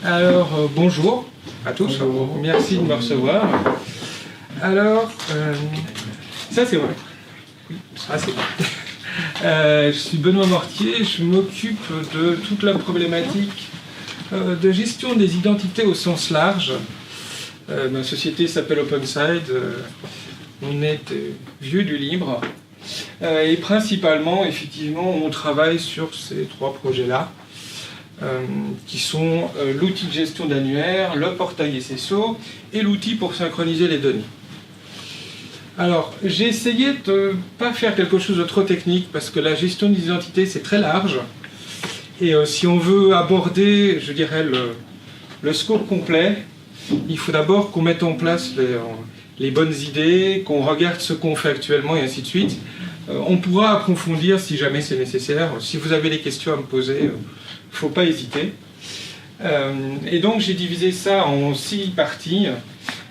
Alors, bonjour à tous. Bonjour. Merci de me recevoir. Alors, ça c'est vrai. Oui, ça c'est vrai. Je suis Benoît Mortier, je m'occupe de toute la problématique de gestion des identités au sens large. Ma société s'appelle OpenSide, on est vieux du libre. Et principalement, effectivement, on travaille sur ces trois projets-là. Qui sont l'outil de gestion d'annuaire, le portail SSO et l'outil pour synchroniser les données. Alors, j'ai essayé de ne pas faire quelque chose de trop technique parce que la gestion des identités c'est très large et si on veut aborder, je dirais, le scope complet, il faut d'abord qu'on mette en place les bonnes idées, qu'on regarde ce qu'on fait actuellement et ainsi de suite. On pourra approfondir si jamais c'est nécessaire. Si vous avez des questions à me poser, il ne faut pas hésiter. Et donc j'ai divisé ça en 6 parties.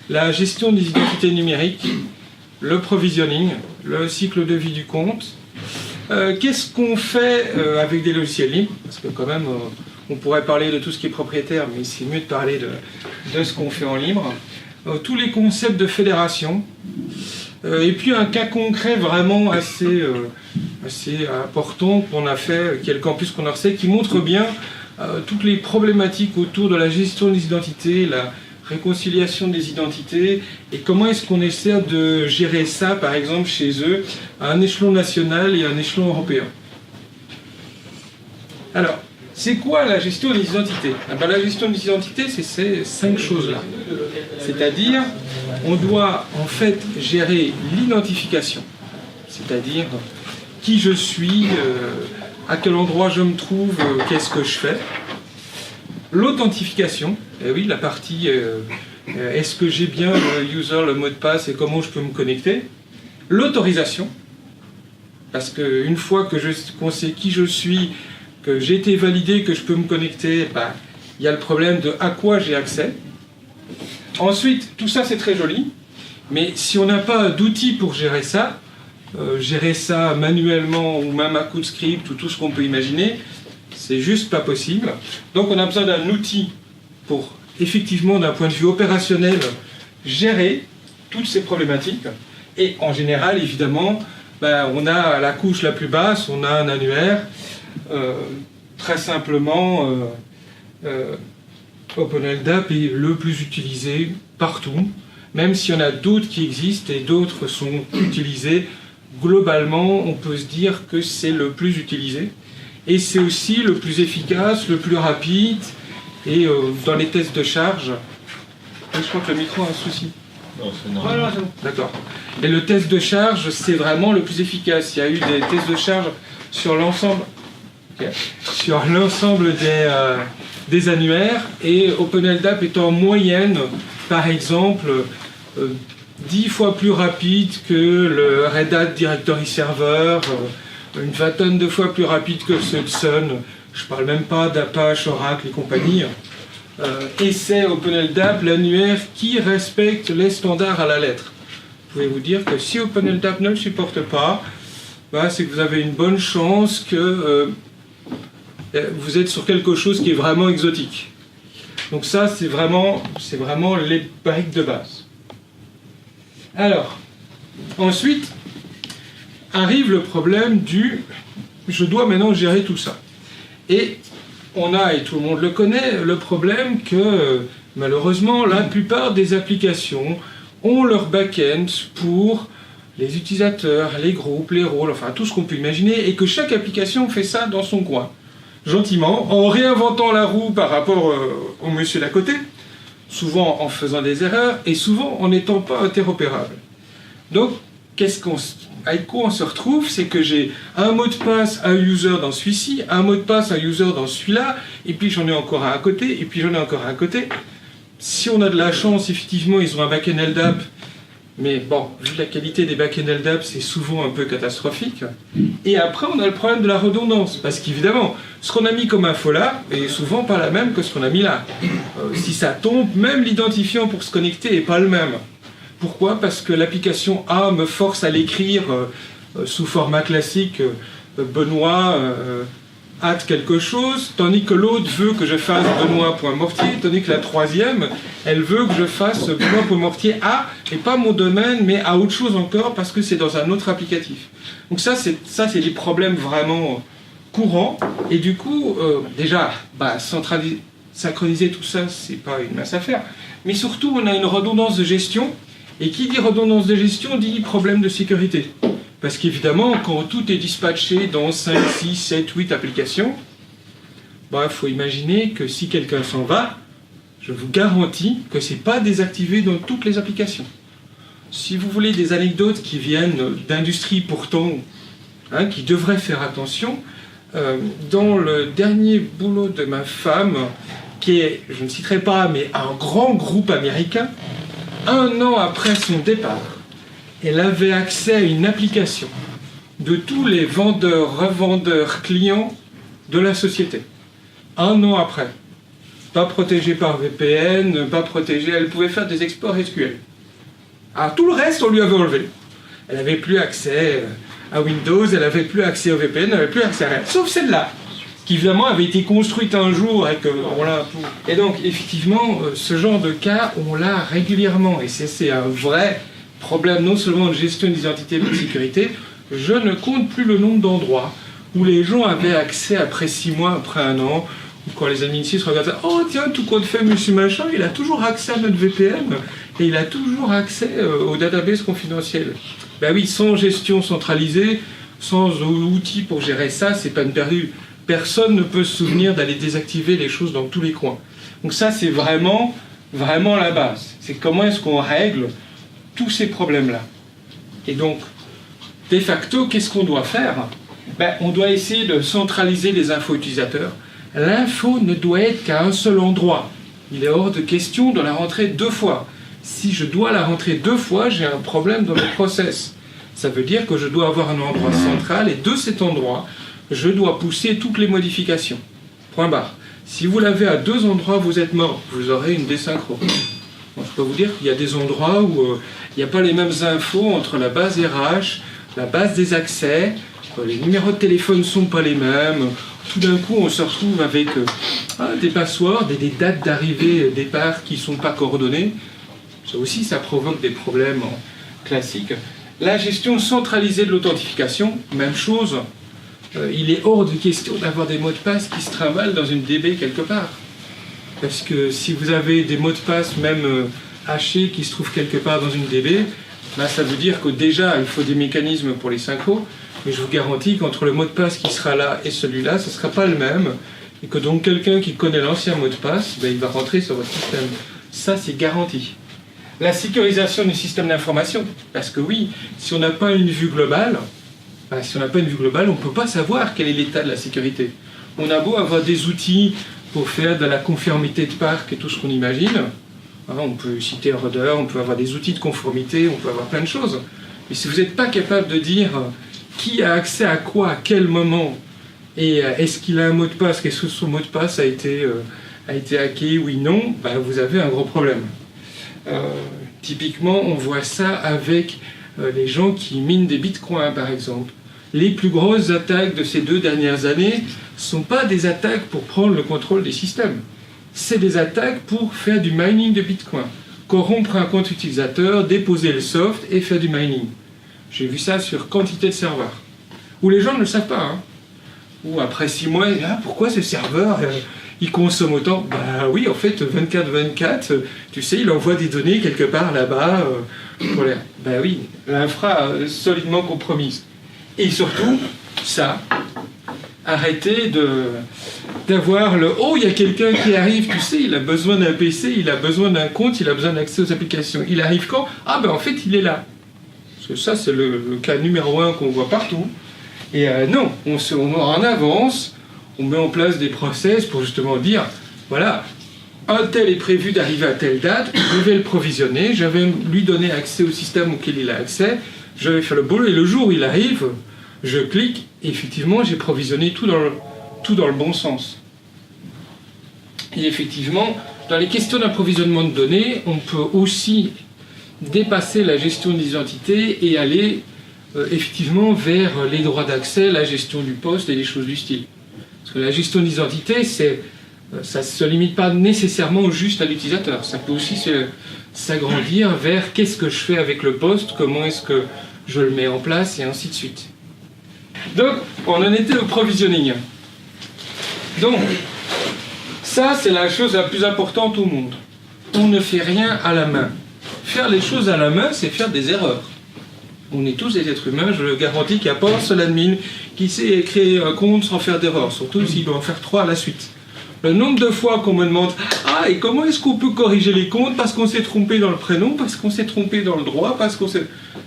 La gestion des identités numériques, le provisioning, le cycle de vie du compte. Qu'est-ce qu'on fait avec des logiciels libres? Parce que quand même, on pourrait parler de tout ce qui est propriétaire, mais c'est mieux de parler de ce qu'on fait en libre. Tous les concepts de fédération. Et puis un cas concret vraiment assez important qu'on a fait, qui est le campus Condorcet, qui montre bien toutes les problématiques autour de la gestion des identités, la réconciliation des identités, et comment est-ce qu'on essaie de gérer ça, par exemple, chez eux, à un échelon national et à un échelon européen. Alors, c'est quoi la gestion des identités? La gestion des identités, c'est ces 5 choses-là. C'est-à-dire, on doit en fait gérer l'identification, c'est-à-dire qui je suis, à quel endroit je me trouve, qu'est-ce que je fais. L'authentification, oui, la partie est-ce que j'ai bien le user, le mot de passe et comment je peux me connecter. L'autorisation, parce qu'une fois qu'on sait qui je suis, que j'ai été validé, que je peux me connecter, il y a le problème de à quoi j'ai accès. Ensuite, tout ça c'est très joli, mais si on n'a pas d'outils pour gérer ça manuellement ou même à coup de script ou tout ce qu'on peut imaginer, c'est juste pas possible. Donc on a besoin d'un outil pour effectivement d'un point de vue opérationnel gérer toutes ces problématiques. Et en général évidemment, on a la couche la plus basse, on a un annuaire, très simplement OpenLDAP est le plus utilisé partout, même s'il y en a d'autres qui existent et d'autres sont utilisés. Globalement, on peut se dire que c'est le plus utilisé. Et c'est aussi le plus efficace, le plus rapide. Et dans les tests de charge... Je crois que le micro a un souci. Non, c'est normal. Voilà, d'accord. Et le test de charge, c'est vraiment le plus efficace. Il y a eu des tests de charge sur l'ensemble... Okay. Sur l'ensemble des annuaires, et OpenLDAP est en moyenne, par exemple, 10 fois plus rapide que le Red Hat Directory Server, une vingtaine de fois plus rapide que Sun. Je ne parle même pas d'Apache, Oracle et compagnie. Et c'est OpenLDAP, l'annuaire qui respecte les standards à la lettre. Vous pouvez vous dire que si OpenLDAP ne le supporte pas, c'est que vous avez une bonne chance que vous êtes sur quelque chose qui est vraiment exotique. Donc ça, c'est vraiment les briques de base. Alors, ensuite, arrive le problème du « je dois maintenant gérer tout ça ». Et on a, et tout le monde le connaît, le problème que, malheureusement, la plupart des applications ont leur back-end pour les utilisateurs, les groupes, les rôles, enfin tout ce qu'on peut imaginer, et que chaque application fait ça dans son coin. Gentiment, en réinventant la roue par rapport au monsieur d'à côté, souvent en faisant des erreurs, et souvent en n'étant pas interopérable. Donc, avec quoi on se retrouve? C'est que j'ai un mot de passe, un user dans celui-ci, un mot de passe, un user dans celui-là, et puis j'en ai encore un à côté, et puis j'en ai encore un à côté. Si on a de la chance, effectivement, ils ont un backend LDAP, mais bon, vu la qualité des backend LDAP, c'est souvent un peu catastrophique. Et après, on a le problème de la redondance, parce qu'évidemment, ce qu'on a mis comme info là est souvent pas la même que ce qu'on a mis là. Si ça tombe, même l'identifiant pour se connecter n'est pas le même. Pourquoi? Parce que l'application A me force à l'écrire sous format classique, Benoît, hâte quelque chose, tandis que l'autre veut que je fasse Benoît.Mortier, tandis que la troisième, elle veut que je fasse Benoît.Mortier à, et pas mon domaine, mais à autre chose encore, parce que c'est dans un autre applicatif. Donc ça, c'est des problèmes vraiment courants, et du coup, déjà, synchroniser tout ça, c'est pas une mince affaire, mais surtout, on a une redondance de gestion, et qui dit redondance de gestion dit problème de sécurité. Parce qu'évidemment, quand tout est dispatché dans 5, 6, 7, 8 applications, il faut imaginer que si quelqu'un s'en va, je vous garantis que ce n'est pas désactivé dans toutes les applications. Si vous voulez des anecdotes qui viennent d'industries pourtant, qui devraient faire attention, dans le dernier boulot de ma femme, qui est, je ne citerai pas, mais un grand groupe américain, 1 an après son départ, elle avait accès à une application de tous les vendeurs, revendeurs, clients de la société. 1 an après. Pas protégée par VPN, pas protégée, elle pouvait faire des exports SQL. Alors tout le reste, on lui avait enlevé. Elle n'avait plus accès à Windows, elle n'avait plus accès au VPN, elle n'avait plus accès à rien. Sauf celle-là, qui évidemment avait été construite un jour et on l'a... Et donc, effectivement, ce genre de cas, on l'a régulièrement. Et c'est un vrai problème, non seulement de gestion des identités mais de sécurité. Je ne compte plus le nombre d'endroits où les gens avaient accès après 6 mois, après 1 an, ou quand les administrateurs se regardaient, oh tiens, tout compte fait, monsieur machin, il a toujours accès à notre VPN, et il a toujours accès aux databases confidentielles. Ben oui, sans gestion centralisée, sans outils pour gérer ça, c'est peine perdue. Personne ne peut se souvenir d'aller désactiver les choses dans tous les coins. Donc ça, c'est vraiment la base. C'est comment est-ce qu'on règle tous ces problèmes-là. Et donc, de facto, qu'est-ce qu'on doit faire ? On doit essayer de centraliser les infos utilisateurs. L'info ne doit être qu'à un seul endroit. Il est hors de question de la rentrer 2 fois. Si je dois la rentrer 2 fois, j'ai un problème dans le process. Ça veut dire que je dois avoir un endroit central, et de cet endroit, je dois pousser toutes les modifications. Point barre. Si vous l'avez à 2 endroits, vous êtes mort. Vous aurez une désynchro. Je peux vous dire qu'il y a des endroits où il n'y a pas les mêmes infos entre la base RH, la base des accès, les numéros de téléphone ne sont pas les mêmes. Tout d'un coup, on se retrouve avec des passwords et des dates d'arrivée et départ qui ne sont pas coordonnées. Ça aussi, ça provoque des problèmes classiques. La gestion centralisée de l'authentification, même chose. Il est hors de question d'avoir des mots de passe qui se trimballent dans une DB quelque part. Parce que si vous avez des mots de passe, même hachés, qui se trouvent quelque part dans une DB, ça veut dire que déjà, il faut des mécanismes pour les synchros, mais je vous garantis qu'entre le mot de passe qui sera là et celui-là, ce ne sera pas le même, et que donc quelqu'un qui connaît l'ancien mot de passe, il va rentrer sur votre système. Ça, c'est garanti. La sécurisation du système d'information, parce que oui, si on n'a pas une vue globale, on ne peut pas savoir quel est l'état de la sécurité. On a beau avoir des outils pour faire de la conformité de parc et tout ce qu'on imagine. On peut citer Rudder, on peut avoir des outils de conformité, on peut avoir plein de choses. Mais si vous n'êtes pas capable de dire qui a accès à quoi, à quel moment, et est-ce qu'il a un mot de passe, est-ce que son mot de passe a été hacké, oui, non, vous avez un gros problème. Typiquement, on voit ça avec les gens qui minent des bitcoins, par exemple. Les plus grosses attaques de ces 2 dernières années ne sont pas des attaques pour prendre le contrôle des systèmes. C'est des attaques pour faire du mining de bitcoin. Corrompre un compte utilisateur, déposer le soft et faire du mining. J'ai vu ça sur quantité de serveurs. Où les gens ne le savent pas. Ou après 6 mois, pourquoi ce serveur il consomme autant ? Oui, en fait, 24/24, tu sais, il envoie des données quelque part là-bas. Oui, l'infra solidement compromise. Et surtout, ça, arrêtez d'avoir le « Oh, il y a quelqu'un qui arrive, tu sais, il a besoin d'un PC, il a besoin d'un compte, il a besoin d'accès aux applications. Il arrive quand ? En fait, il est là. » Parce que ça, c'est le cas numéro 1 qu'on voit partout. Et non, on en avance, on met en place des process pour justement dire « Voilà, un tel est prévu d'arriver à telle date, je vais le provisionner, je vais lui donner accès au système auquel il a accès, je vais faire le boulot, et le jour où il arrive, je clique, et effectivement, j'ai provisionné tout dans le bon sens. » Et effectivement, dans les questions d'approvisionnement de données, on peut aussi dépasser la gestion des identités et aller effectivement vers les droits d'accès, la gestion du poste et des choses du style. Parce que la gestion d'identité, ça ne se limite pas nécessairement juste à l'utilisateur. Ça peut aussi s'agrandir vers qu'est-ce que je fais avec le poste, comment est-ce que je le mets en place, et ainsi de suite. Donc, on en était au provisioning. Donc, ça, c'est la chose la plus importante au monde. On ne fait rien à la main. Faire les choses à la main, c'est faire des erreurs. On est tous des êtres humains, je le garantis qu'il n'y a pas un seul admin qui sait créer un compte sans faire d'erreur, surtout s'il doit en faire 3 à la suite. Le nombre de fois qu'on me demande « Ah, et comment est-ce qu'on peut corriger les comptes parce qu'on s'est trompé dans le prénom, parce qu'on s'est trompé dans le droit, parce qu'on s'est... »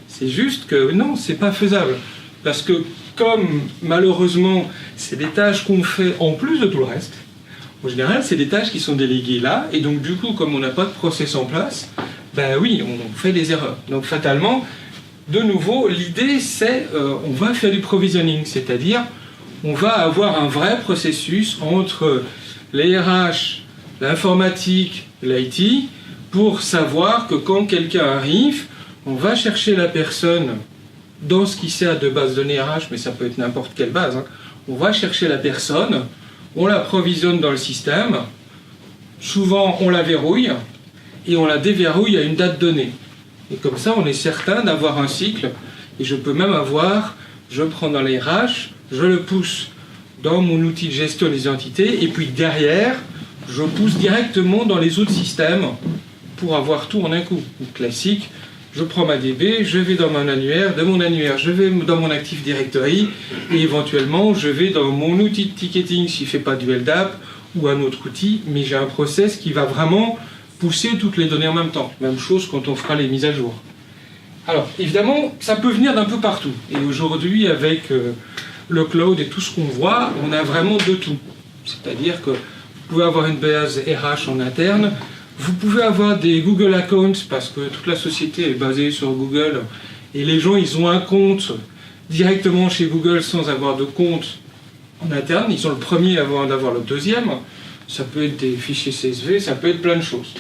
C'est juste que non, c'est pas faisable. Parce que comme malheureusement, c'est des tâches qu'on fait en plus de tout le reste, en général, c'est des tâches qui sont déléguées là, et donc du coup, comme on n'a pas de process en place, ben oui, on fait des erreurs. Donc fatalement, de nouveau, l'idée c'est, on va faire du provisioning, c'est-à-dire, on va avoir un vrai processus entre les RH, l'informatique, l'IT, pour savoir que quand quelqu'un arrive, on va chercher la personne dans ce qui sert de base de données RH, mais ça peut être n'importe quelle base, hein. On va chercher la personne, on la provisionne dans le système, souvent on la verrouille, et on la déverrouille à une date donnée. Et comme ça, on est certain d'avoir un cycle, et je peux même avoir, je prends dans les RH, je le pousse dans mon outil de gestion des entités, et puis derrière, je pousse directement dans les autres systèmes pour avoir tout en un coup. Donc, classique, je prends ma DB, je vais dans mon annuaire, de mon annuaire, je vais dans mon Active Directory, et éventuellement, je vais dans mon outil de ticketing s'il ne fait pas du LDAP, ou un autre outil, mais j'ai un process qui va vraiment pousser toutes les données en même temps. Même chose quand on fera les mises à jour. Alors, évidemment, ça peut venir d'un peu partout. Et aujourd'hui, avec le cloud et tout ce qu'on voit, on a vraiment de tout. C'est-à-dire que vous pouvez avoir une base RH en interne, vous pouvez avoir des Google Accounts, parce que toute la société est basée sur Google, et les gens, ils ont un compte directement chez Google sans avoir de compte en interne. Ils sont le premier avant d'avoir le deuxième. Ça peut être des fichiers CSV, ça peut être plein de choses.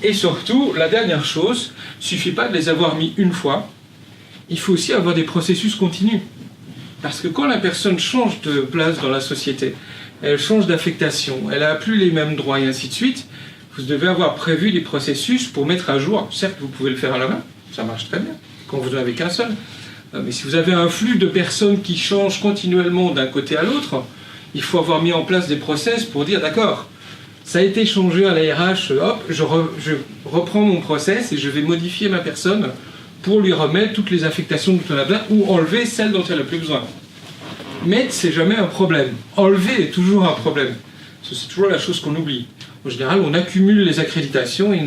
Et surtout, la dernière chose, il ne suffit pas de les avoir mis une fois, il faut aussi avoir des processus continus. Parce que quand la personne change de place dans la société, elle change d'affectation, elle n'a plus les mêmes droits et ainsi de suite, vous devez avoir prévu des processus pour mettre à jour. Certes, vous pouvez le faire à la main, ça marche très bien, quand vous n'en avez qu'un seul. Mais si vous avez un flux de personnes qui changent continuellement d'un côté à l'autre, il faut avoir mis en place des process pour dire, d'accord, ça a été changé à la RH, hop, je reprends mon process et je vais modifier ma personne pour lui remettre toutes les affectations dont elle a besoin ou enlever celles dont elle n'a plus besoin. Mettre, c'est jamais un problème. Enlever est toujours un problème. C'est toujours la chose qu'on oublie. En général, on accumule les accréditations et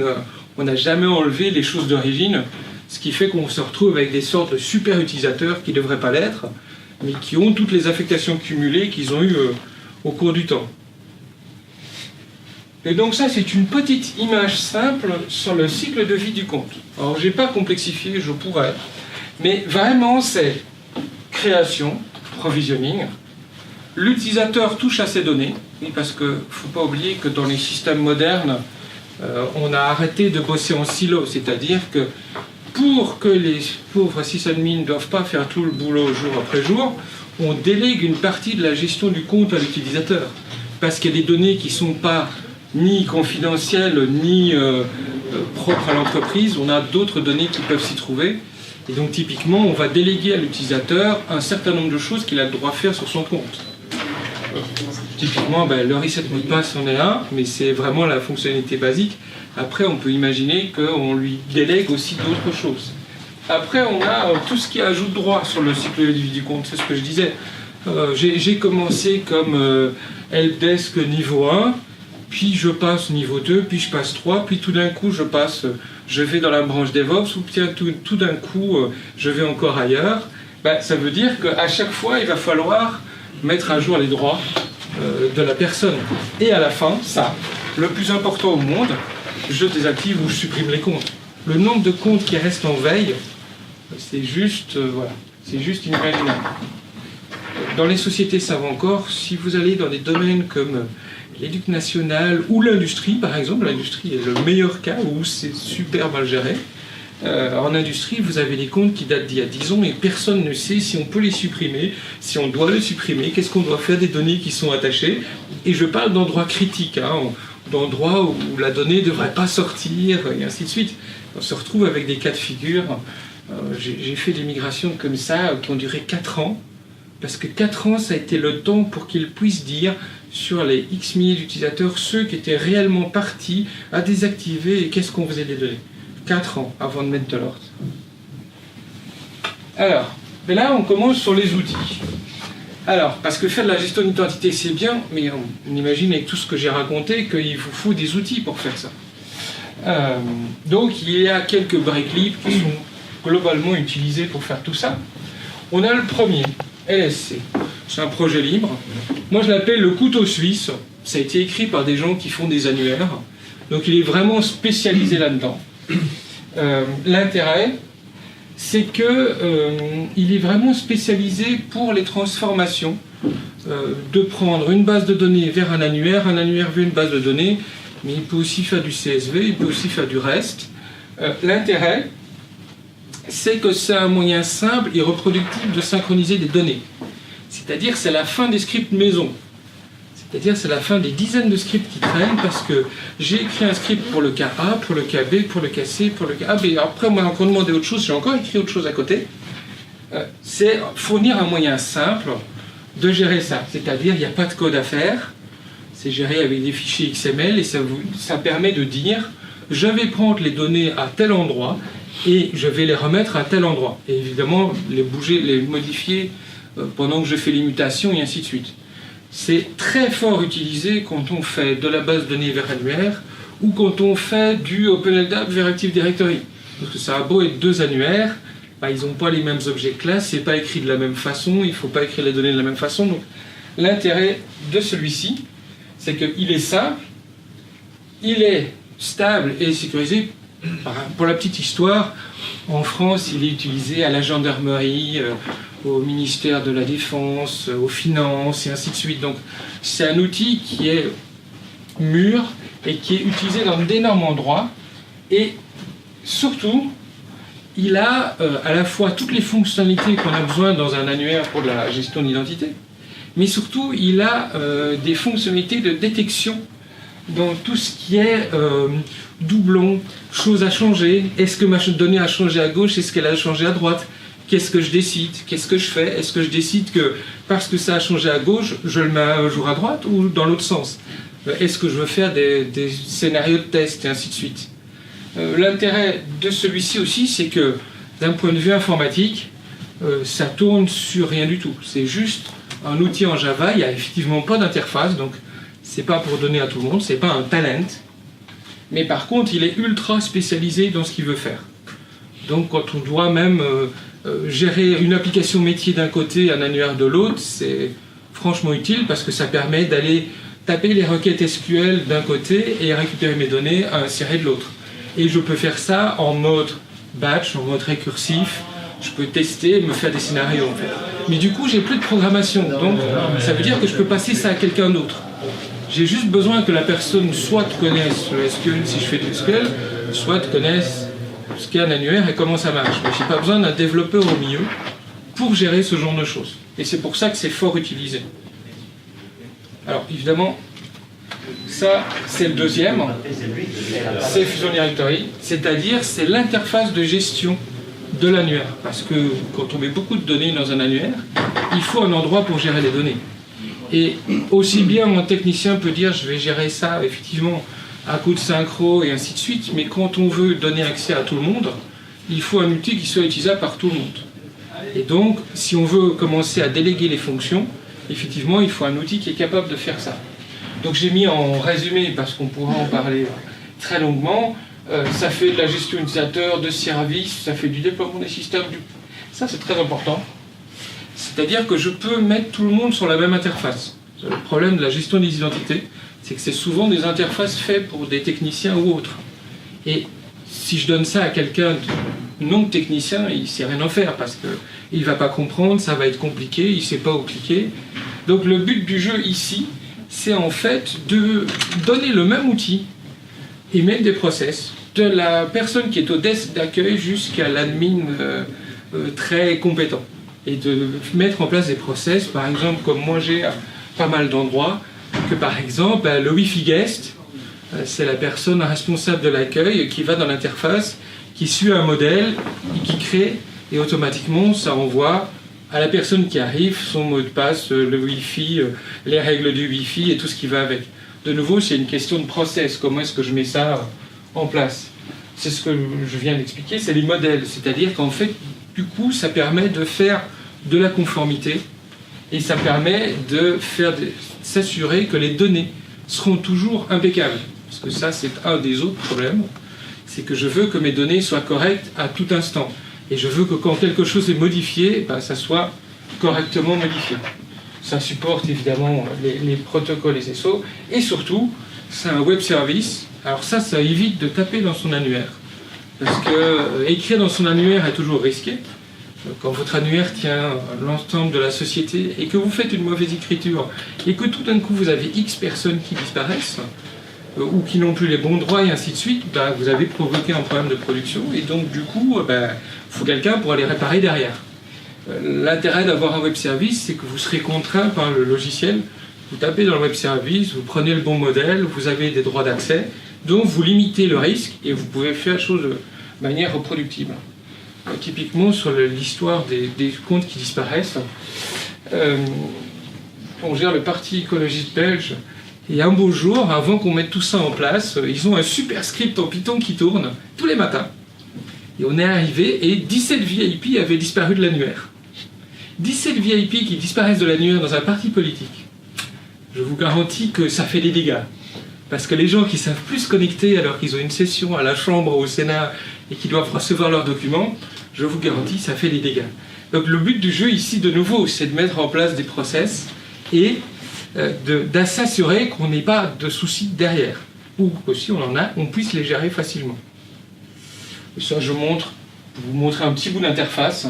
on n'a jamais enlevé les choses d'origine, ce qui fait qu'on se retrouve avec des sortes de super utilisateurs qui ne devraient pas l'être, mais qui ont toutes les affectations cumulées qu'ils ont eues au cours du temps. Et donc ça, c'est une petite image simple sur le cycle de vie du compte. Alors, je n'ai pas complexifié, je pourrais, mais vraiment, c'est création, provisioning, l'utilisateur touche à ces données, parce qu'il ne faut pas oublier que dans les systèmes modernes, on a arrêté de bosser en silo, c'est-à-dire que pour que les pauvres sysadmins ne doivent pas faire tout le boulot jour après jour, on délègue une partie de la gestion du compte à l'utilisateur. Parce qu'il y a des données qui ne sont pas ni confidentielles, ni propres à l'entreprise, on a d'autres données qui peuvent s'y trouver. Et donc typiquement, on va déléguer à l'utilisateur un certain nombre de choses qu'il a le droit de faire sur son compte. Typiquement, le reset mot de passe en est un, mais c'est vraiment la fonctionnalité basique. Après, on peut imaginer qu'on lui délègue aussi d'autres choses. Après, on a tout ce qui est ajout de droit sur le cycle de vie du compte, c'est ce que je disais. J'ai commencé comme helpdesk niveau 1, puis je passe niveau 2, puis je passe 3, puis tout d'un coup je vais dans la branche DevOps, ou tiens, tout d'un coup je vais encore ailleurs. Ça veut dire qu'à chaque fois, il va falloir mettre à jour les droits de la personne. Et à la fin, ça, le plus important au monde, je désactive ou je supprime les comptes. Le nombre de comptes qui restent en veille, c'est juste, c'est juste inimaginable. Dans les sociétés, ça va encore. Si vous allez dans des domaines comme l'éducation nationale ou l'industrie, par exemple, l'industrie est le meilleur cas où c'est super mal géré. En industrie, vous avez des comptes qui datent d'il y a 10 ans et personne ne sait si on peut les supprimer, si on doit les supprimer, qu'est-ce qu'on doit faire des données qui sont attachées. Et je parle d'endroits critiques, d'endroits où la donnée ne devrait pas sortir, et ainsi de suite. On se retrouve avec des cas de figure. J'ai fait des migrations comme ça qui ont duré 4 ans, parce que 4 ans, ça a été le temps pour qu'ils puissent dire sur les X milliers d'utilisateurs, ceux qui étaient réellement partis à désactiver et qu'est-ce qu'on faisait des données. 4 ans avant de mettre de l'ordre. Alors, mais là on commence sur les outils. Alors, parce que faire de la gestion d'identité c'est bien, mais on imagine avec tout ce que j'ai raconté qu'il vous faut des outils pour faire ça. Donc il y a quelques break libres qui sont globalement utilisés pour faire tout ça. On a le premier, LSC. C'est un projet libre. Moi je l'appelle le couteau suisse. Ça a été écrit par des gens qui font des annuaires. Donc il est vraiment spécialisé là-dedans. L'intérêt, c'est qu'il est vraiment spécialisé pour les transformations, de prendre une base de données vers un annuaire vers une base de données, mais il peut aussi faire du CSV, il peut aussi faire du REST. L'intérêt, c'est que c'est un moyen simple et reproductible de synchroniser des données. C'est-à-dire c'est la fin des scripts maison. C'est-à-dire c'est la fin des dizaines de scripts qui traînent parce que j'ai écrit un script pour le cas A, pour le cas B, pour le cas C, pour le cas A, B. Après, on m'a encore demandé autre chose, j'ai encore écrit autre chose à côté. C'est fournir un moyen simple de gérer ça. C'est-à-dire il n'y a pas de code à faire, c'est géré avec des fichiers XML et ça permet de dire je vais prendre les données à tel endroit et je vais les remettre à tel endroit. Et évidemment, les bouger, les modifier pendant que je fais les mutations et ainsi de suite. C'est très fort utilisé quand on fait de la base de données vers annuaire ou quand on fait du OpenLDAP vers Active Directory. Parce que ça a beau être 2 annuaires, ils n'ont pas les mêmes objets de classe, c'est pas écrit de la même façon, il ne faut pas écrire les données de la même façon. Donc l'intérêt de celui-ci, c'est qu'il est simple, il est stable et sécurisé. Pour la petite histoire, en France, il est utilisé à la gendarmerie, au ministère de la Défense, aux finances, et ainsi de suite. Donc, c'est un outil qui est mûr et qui est utilisé dans d'énormes endroits. Et surtout, il a à la fois toutes les fonctionnalités qu'on a besoin dans un annuaire pour de la gestion d'identité, mais surtout, il a des fonctionnalités de détection dans tout ce qui est doublon, choses à changer. Est-ce que ma donnée a changé à gauche? Est-ce qu'elle a changé à droite? Qu'est-ce que je décide? Qu'est-ce que je fais? Est-ce que je décide que parce que ça a changé à gauche, je le mets un jour à droite ou dans l'autre sens? Est-ce que je veux faire des scénarios de test et ainsi de suite? L'intérêt de celui-ci aussi, c'est que d'un point de vue informatique, ça tourne sur rien du tout. C'est juste un outil en Java, il n'y a effectivement pas d'interface, donc c'est pas pour donner à tout le monde, c'est pas un talent. Mais par contre, il est ultra spécialisé dans ce qu'il veut faire. Donc quand on doit même gérer une application métier d'un côté, un annuaire de l'autre, c'est franchement utile parce que ça permet d'aller taper les requêtes SQL d'un côté et récupérer mes données à insérer de l'autre. Et je peux faire ça en mode batch, en mode récursif. Je peux tester, me faire des scénarios en fait. Mais du coup, j'ai plus de programmation. Donc ça veut dire que je peux passer ça à quelqu'un d'autre. J'ai juste besoin que la personne soit connaisse le SQL si je fais du SQL, soit connaisse ce qu'est un annuaire et comment ça marche. Mais je n'ai pas besoin d'un développeur au milieu pour gérer ce genre de choses. Et c'est pour ça que c'est fort utilisé. Alors évidemment, ça c'est le deuxième, c'est Fusion Directory, c'est-à-dire c'est l'interface de gestion de l'annuaire. Parce que quand on met beaucoup de données dans un annuaire, il faut un endroit pour gérer les données. Et aussi bien un technicien peut dire je vais gérer ça effectivement à coup de synchro et ainsi de suite, mais quand on veut donner accès à tout le monde, il faut un outil qui soit utilisable par tout le monde. Et donc, si on veut commencer à déléguer les fonctions, effectivement, il faut un outil qui est capable de faire ça. Donc j'ai mis en résumé, parce qu'on pourra en parler très longuement, ça fait de la gestion utilisateur, de services, ça fait du déploiement des systèmes. Ça, c'est très important. C'est-à-dire que je peux mettre tout le monde sur la même interface. Le problème de la gestion des identités, c'est que c'est souvent des interfaces faites pour des techniciens ou autres. Et si je donne ça à quelqu'un non technicien, il ne sait rien en faire parce qu'il ne va pas comprendre, ça va être compliqué, il ne sait pas où cliquer. Donc le but du jeu ici, c'est en fait de donner le même outil et même des process, de la personne qui est au desk d'accueil jusqu'à l'admin très compétent. Et de mettre en place des process, par exemple, comme moi j'ai à pas mal d'endroits, que par exemple, le Wi-Fi Guest, c'est la personne responsable de l'accueil qui va dans l'interface, qui suit un modèle, et qui crée, et automatiquement ça envoie à la personne qui arrive son mot de passe, le Wi-Fi, les règles du Wi-Fi et tout ce qui va avec. De nouveau, c'est une question de process. Comment est-ce que je mets ça en place? C'est ce que je viens d'expliquer, c'est les modèles. C'est-à-dire qu'en fait, du coup, ça permet de faire de la conformité et ça permet de s'assurer que les données seront toujours impeccables. Parce que ça, c'est un des autres problèmes. C'est que je veux que mes données soient correctes à tout instant. Et je veux que quand quelque chose est modifié, ça soit correctement modifié. Ça supporte évidemment les protocoles SSO. Et surtout, c'est un web service. Alors ça évite de taper dans son annuaire. Parce que écrire dans son annuaire est toujours risqué. Quand votre annuaire tient l'ensemble de la société et que vous faites une mauvaise écriture et que tout d'un coup vous avez X personnes qui disparaissent ou qui n'ont plus les bons droits et ainsi de suite, vous avez provoqué un problème de production et donc du coup, faut quelqu'un pour aller réparer derrière. L'intérêt d'avoir un web service, c'est que vous serez contraint par le logiciel. Vous tapez dans le web service, vous prenez le bon modèle, vous avez des droits d'accès, donc vous limitez le risque et vous pouvez faire les choses de manière reproductible. Typiquement, sur l'histoire des comptes qui disparaissent, on gère le Parti écologiste belge, et un beau jour, avant qu'on mette tout ça en place, ils ont un super script en Python qui tourne tous les matins. Et on est arrivé, et 17 VIP avaient disparu de l'annuaire. 17 VIP qui disparaissent de l'annuaire dans un parti politique. Je vous garantis que ça fait des dégâts. Parce que les gens qui savent plus se connecter alors qu'ils ont une session à la Chambre ou au Sénat et qui doivent recevoir leurs documents, je vous garantis, ça fait des dégâts. Donc le but du jeu ici, de nouveau, c'est de mettre en place des process et de s'assurer qu'on n'ait pas de soucis derrière. Ou que si on en a, on puisse les gérer facilement. Et ça, je vous montrer un petit bout d'interface.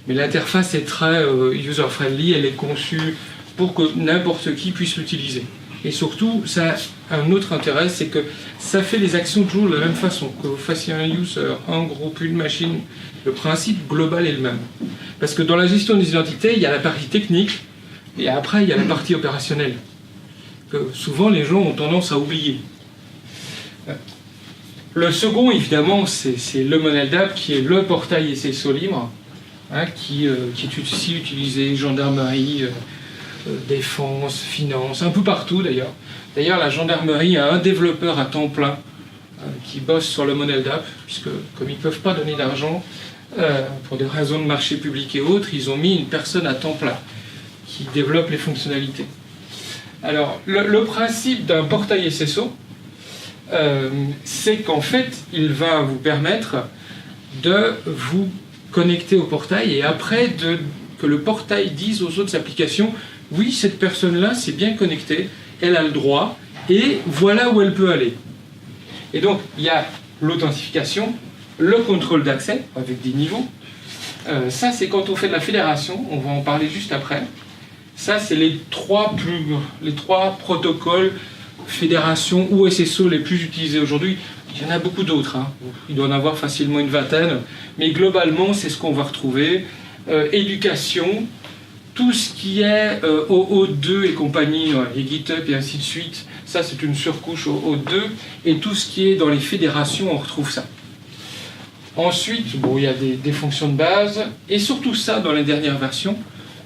Mais l'interface est très user-friendly, elle est conçue pour que n'importe qui puisse l'utiliser. Et surtout, ça a un autre intérêt, c'est que ça fait les actions toujours de la même façon. Que vous fassiez un user, un groupe, une machine, le principe global est le même. Parce que dans la gestion des identités, il y a la partie technique, et après, il y a la partie opérationnelle. Que souvent, les gens ont tendance à oublier. Le second, évidemment, c'est le modèle d'app, qui est le portail SSO libre, qui est aussi utilisé, gendarmerie, défense, finance, un peu partout d'ailleurs. D'ailleurs, la gendarmerie a un développeur à temps plein qui bosse sur le modèle d'app, puisque comme ils ne peuvent pas donner d'argent pour des raisons de marché public et autres, ils ont mis une personne à temps plein qui développe les fonctionnalités. Alors, le principe d'un portail SSO, c'est qu'en fait, il va vous permettre de vous connecter au portail et après que le portail dise aux autres applications « Oui, cette personne-là s'est bien connectée, elle a le droit, et voilà où elle peut aller. » Et donc, il y a l'authentification, le contrôle d'accès, avec des niveaux. Ça, c'est quand on fait de la fédération, on va en parler juste après. Ça, c'est les trois protocoles fédération ou SSO les plus utilisés aujourd'hui. Il y en a beaucoup d'autres, il doit en avoir facilement une vingtaine, mais globalement, c'est ce qu'on va retrouver. Éducation, tout ce qui est OO2 et compagnie, les GitHub et ainsi de suite, ça c'est une surcouche OO2, et tout ce qui est dans les fédérations, on retrouve ça. Ensuite, il y a des fonctions de base, et surtout ça dans les dernières versions,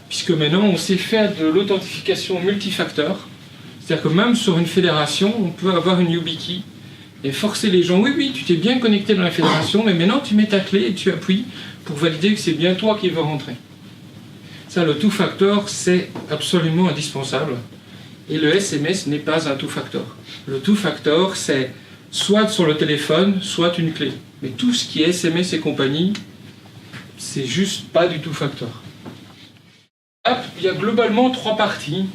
puisque maintenant on sait faire de l'authentification multifacteur, c'est-à-dire que même sur une fédération, on peut avoir une YubiKey, et forcer les gens, oui, tu t'es bien connecté dans la fédération, mais maintenant tu mets ta clé et tu appuies pour valider que c'est bien toi qui veux rentrer. Ça, le two-factor, c'est absolument indispensable. Et le SMS n'est pas un two-factor. Le two-factor, c'est soit sur le téléphone, soit une clé. Mais tout ce qui est SMS et compagnie, c'est juste pas du two-factor. Il y a globalement trois parties.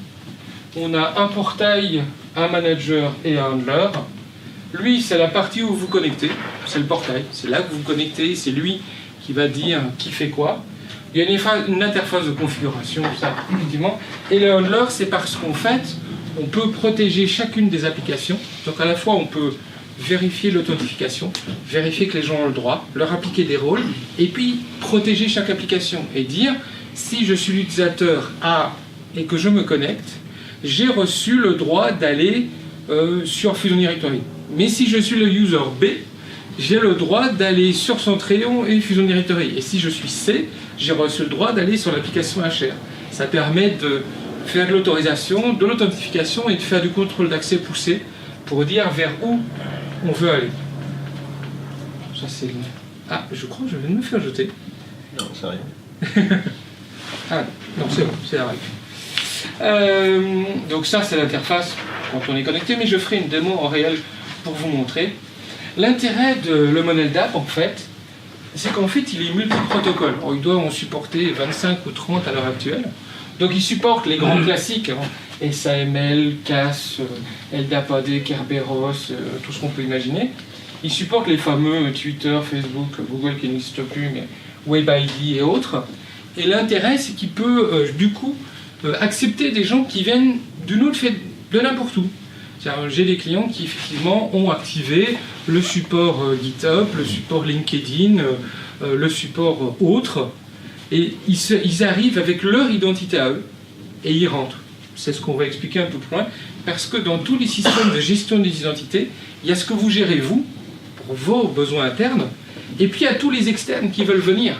On a un portail, un manager et un handler. Lui, c'est la partie où vous vous connectez. C'est le portail. C'est là que vous vous connectez. C'est lui qui va dire qui fait quoi. Il y a une interface de configuration, ça, effectivement. Et le handler, c'est parce qu'en fait, on peut protéger chacune des applications. Donc à la fois, on peut vérifier l'authentification, vérifier que les gens ont le droit, leur appliquer des rôles, et puis protéger chaque application et dire si je suis l'utilisateur A et que je me connecte, j'ai reçu le droit d'aller sur Fusion Directory. Mais si je suis le user B, j'ai le droit d'aller sur Centrion et Fusion Directory. Et si je suis C, j'ai reçu le droit d'aller sur l'application HR. Ça permet de faire de l'autorisation, de l'authentification et de faire du contrôle d'accès poussé pour dire vers où on veut aller. Ça c'est... Ah, je crois que je viens de me faire jeter. Non, c'est rien. Ah non, c'est bon, c'est la règle. Donc ça c'est l'interface quand on est connecté, mais je ferai une démo en réel pour vous montrer. L'intérêt de le modèle d'app en fait, c'est qu'en fait il est multi-protocole. Bon, il doit en supporter 25 ou 30 à l'heure actuelle. Donc il supporte les grands classiques, hein, SAML, CAS, LDAP-AD, Kerberos, tout ce qu'on peut imaginer. Il supporte les fameux Twitter, Facebook, Google qui n'existe plus, mais WebID et autres. Et l'intérêt, c'est qu'il peut du coup accepter des gens qui viennent d'une autre fait de n'importe où. J'ai des clients qui effectivement ont activé le support GitHub, le support LinkedIn, le support autre, et ils arrivent avec leur identité à eux et ils rentrent. C'est ce qu'on va expliquer un peu plus loin, parce que dans tous les systèmes de gestion des identités, il y a ce que vous gérez vous, pour vos besoins internes, et puis il y a tous les externes qui veulent venir.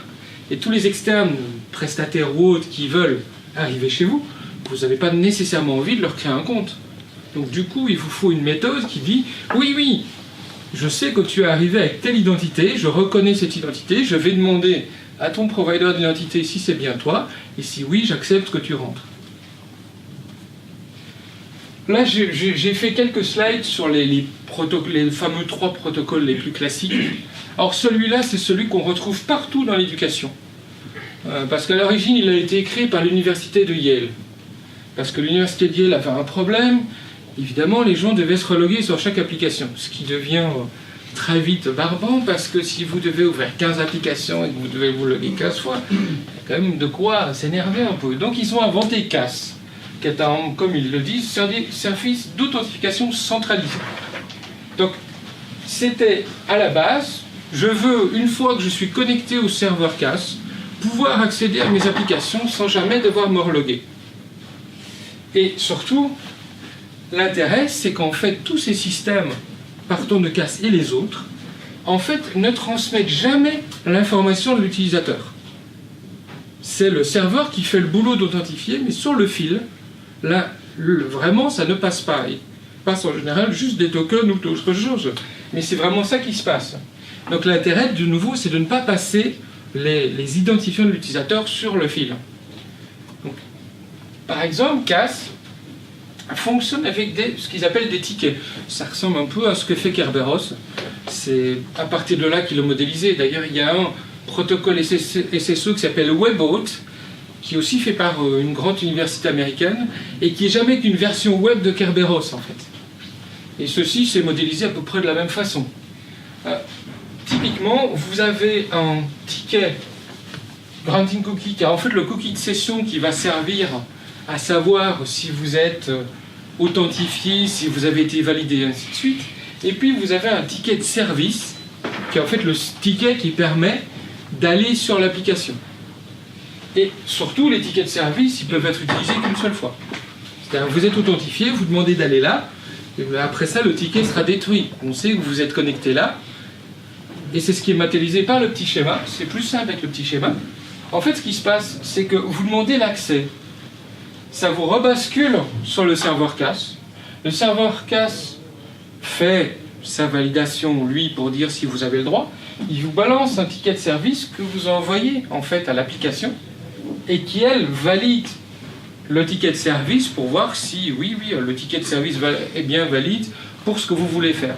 Et tous les externes, prestataires ou autres, qui veulent arriver chez vous, vous n'avez pas nécessairement envie de leur créer un compte. Donc du coup, il vous faut une méthode qui dit « Oui, oui, je sais que tu es arrivé avec telle identité, je reconnais cette identité, je vais demander à ton provider d'identité si c'est bien toi, et si oui, j'accepte que tu rentres. » Là, j'ai fait quelques slides sur les fameux 3 protocoles les plus classiques. Alors celui-là, c'est celui qu'on retrouve partout dans l'éducation. Parce qu'à l'origine, il a été créé par l'université de Yale. Parce que l'université de Yale avait un problème. Évidemment, les gens devaient se reloguer sur chaque application. Ce qui devient très vite barbant, parce que si vous devez ouvrir 15 applications et que vous devez vous loguer 15 fois, il y a quand même de quoi s'énerver un peu. Donc ils ont inventé CAS, qui est un, comme ils le disent, service d'authentification centralisé. Donc c'était à la base, je veux, une fois que je suis connecté au serveur CAS, pouvoir accéder à mes applications sans jamais devoir me reloguer. Et surtout, l'intérêt, c'est qu'en fait, tous ces systèmes, partant de CAS et les autres, en fait, ne transmettent jamais l'information de l'utilisateur. C'est le serveur qui fait le boulot d'authentifier, mais sur le fil, là, vraiment, ça ne passe pas. Il passe en général juste des tokens ou d'autres choses. Mais c'est vraiment ça qui se passe. Donc l'intérêt, de nouveau, c'est de ne pas passer les identifiants de l'utilisateur sur le fil. Donc, par exemple, CAS fonctionne avec ce qu'ils appellent des tickets. Ça ressemble un peu à ce que fait Kerberos. C'est à partir de là qu'il a modélisé. D'ailleurs, il y a un protocole SSO qui s'appelle WebAuth, qui est aussi fait par une grande université américaine, et qui n'est jamais qu'une version web de Kerberos, en fait. Et ceci, c'est modélisé à peu près de la même façon. Typiquement, vous avez un ticket granting cookie, qui est en fait le cookie de session qui va servir à savoir si vous êtes authentifié, si vous avez été validé, et ainsi de suite. Et puis vous avez un ticket de service, qui est en fait le ticket qui permet d'aller sur l'application. Et surtout, les tickets de service, ils peuvent être utilisés qu'une seule fois. C'est-à-dire, vous êtes authentifié, vous demandez d'aller là, et après ça, le ticket sera détruit. On sait que vous êtes connecté là, et c'est ce qui est matérialisé par le petit schéma. C'est plus simple avec le petit schéma. En fait, ce qui se passe, c'est que vous demandez l'accès. Ça vous rebascule sur le serveur CAS. Le serveur CAS fait sa validation, lui, pour dire si vous avez le droit. Il vous balance un ticket de service que vous envoyez, en fait, à l'application, et qui, elle, valide le ticket de service pour voir si, oui, le ticket de service est bien valide pour ce que vous voulez faire.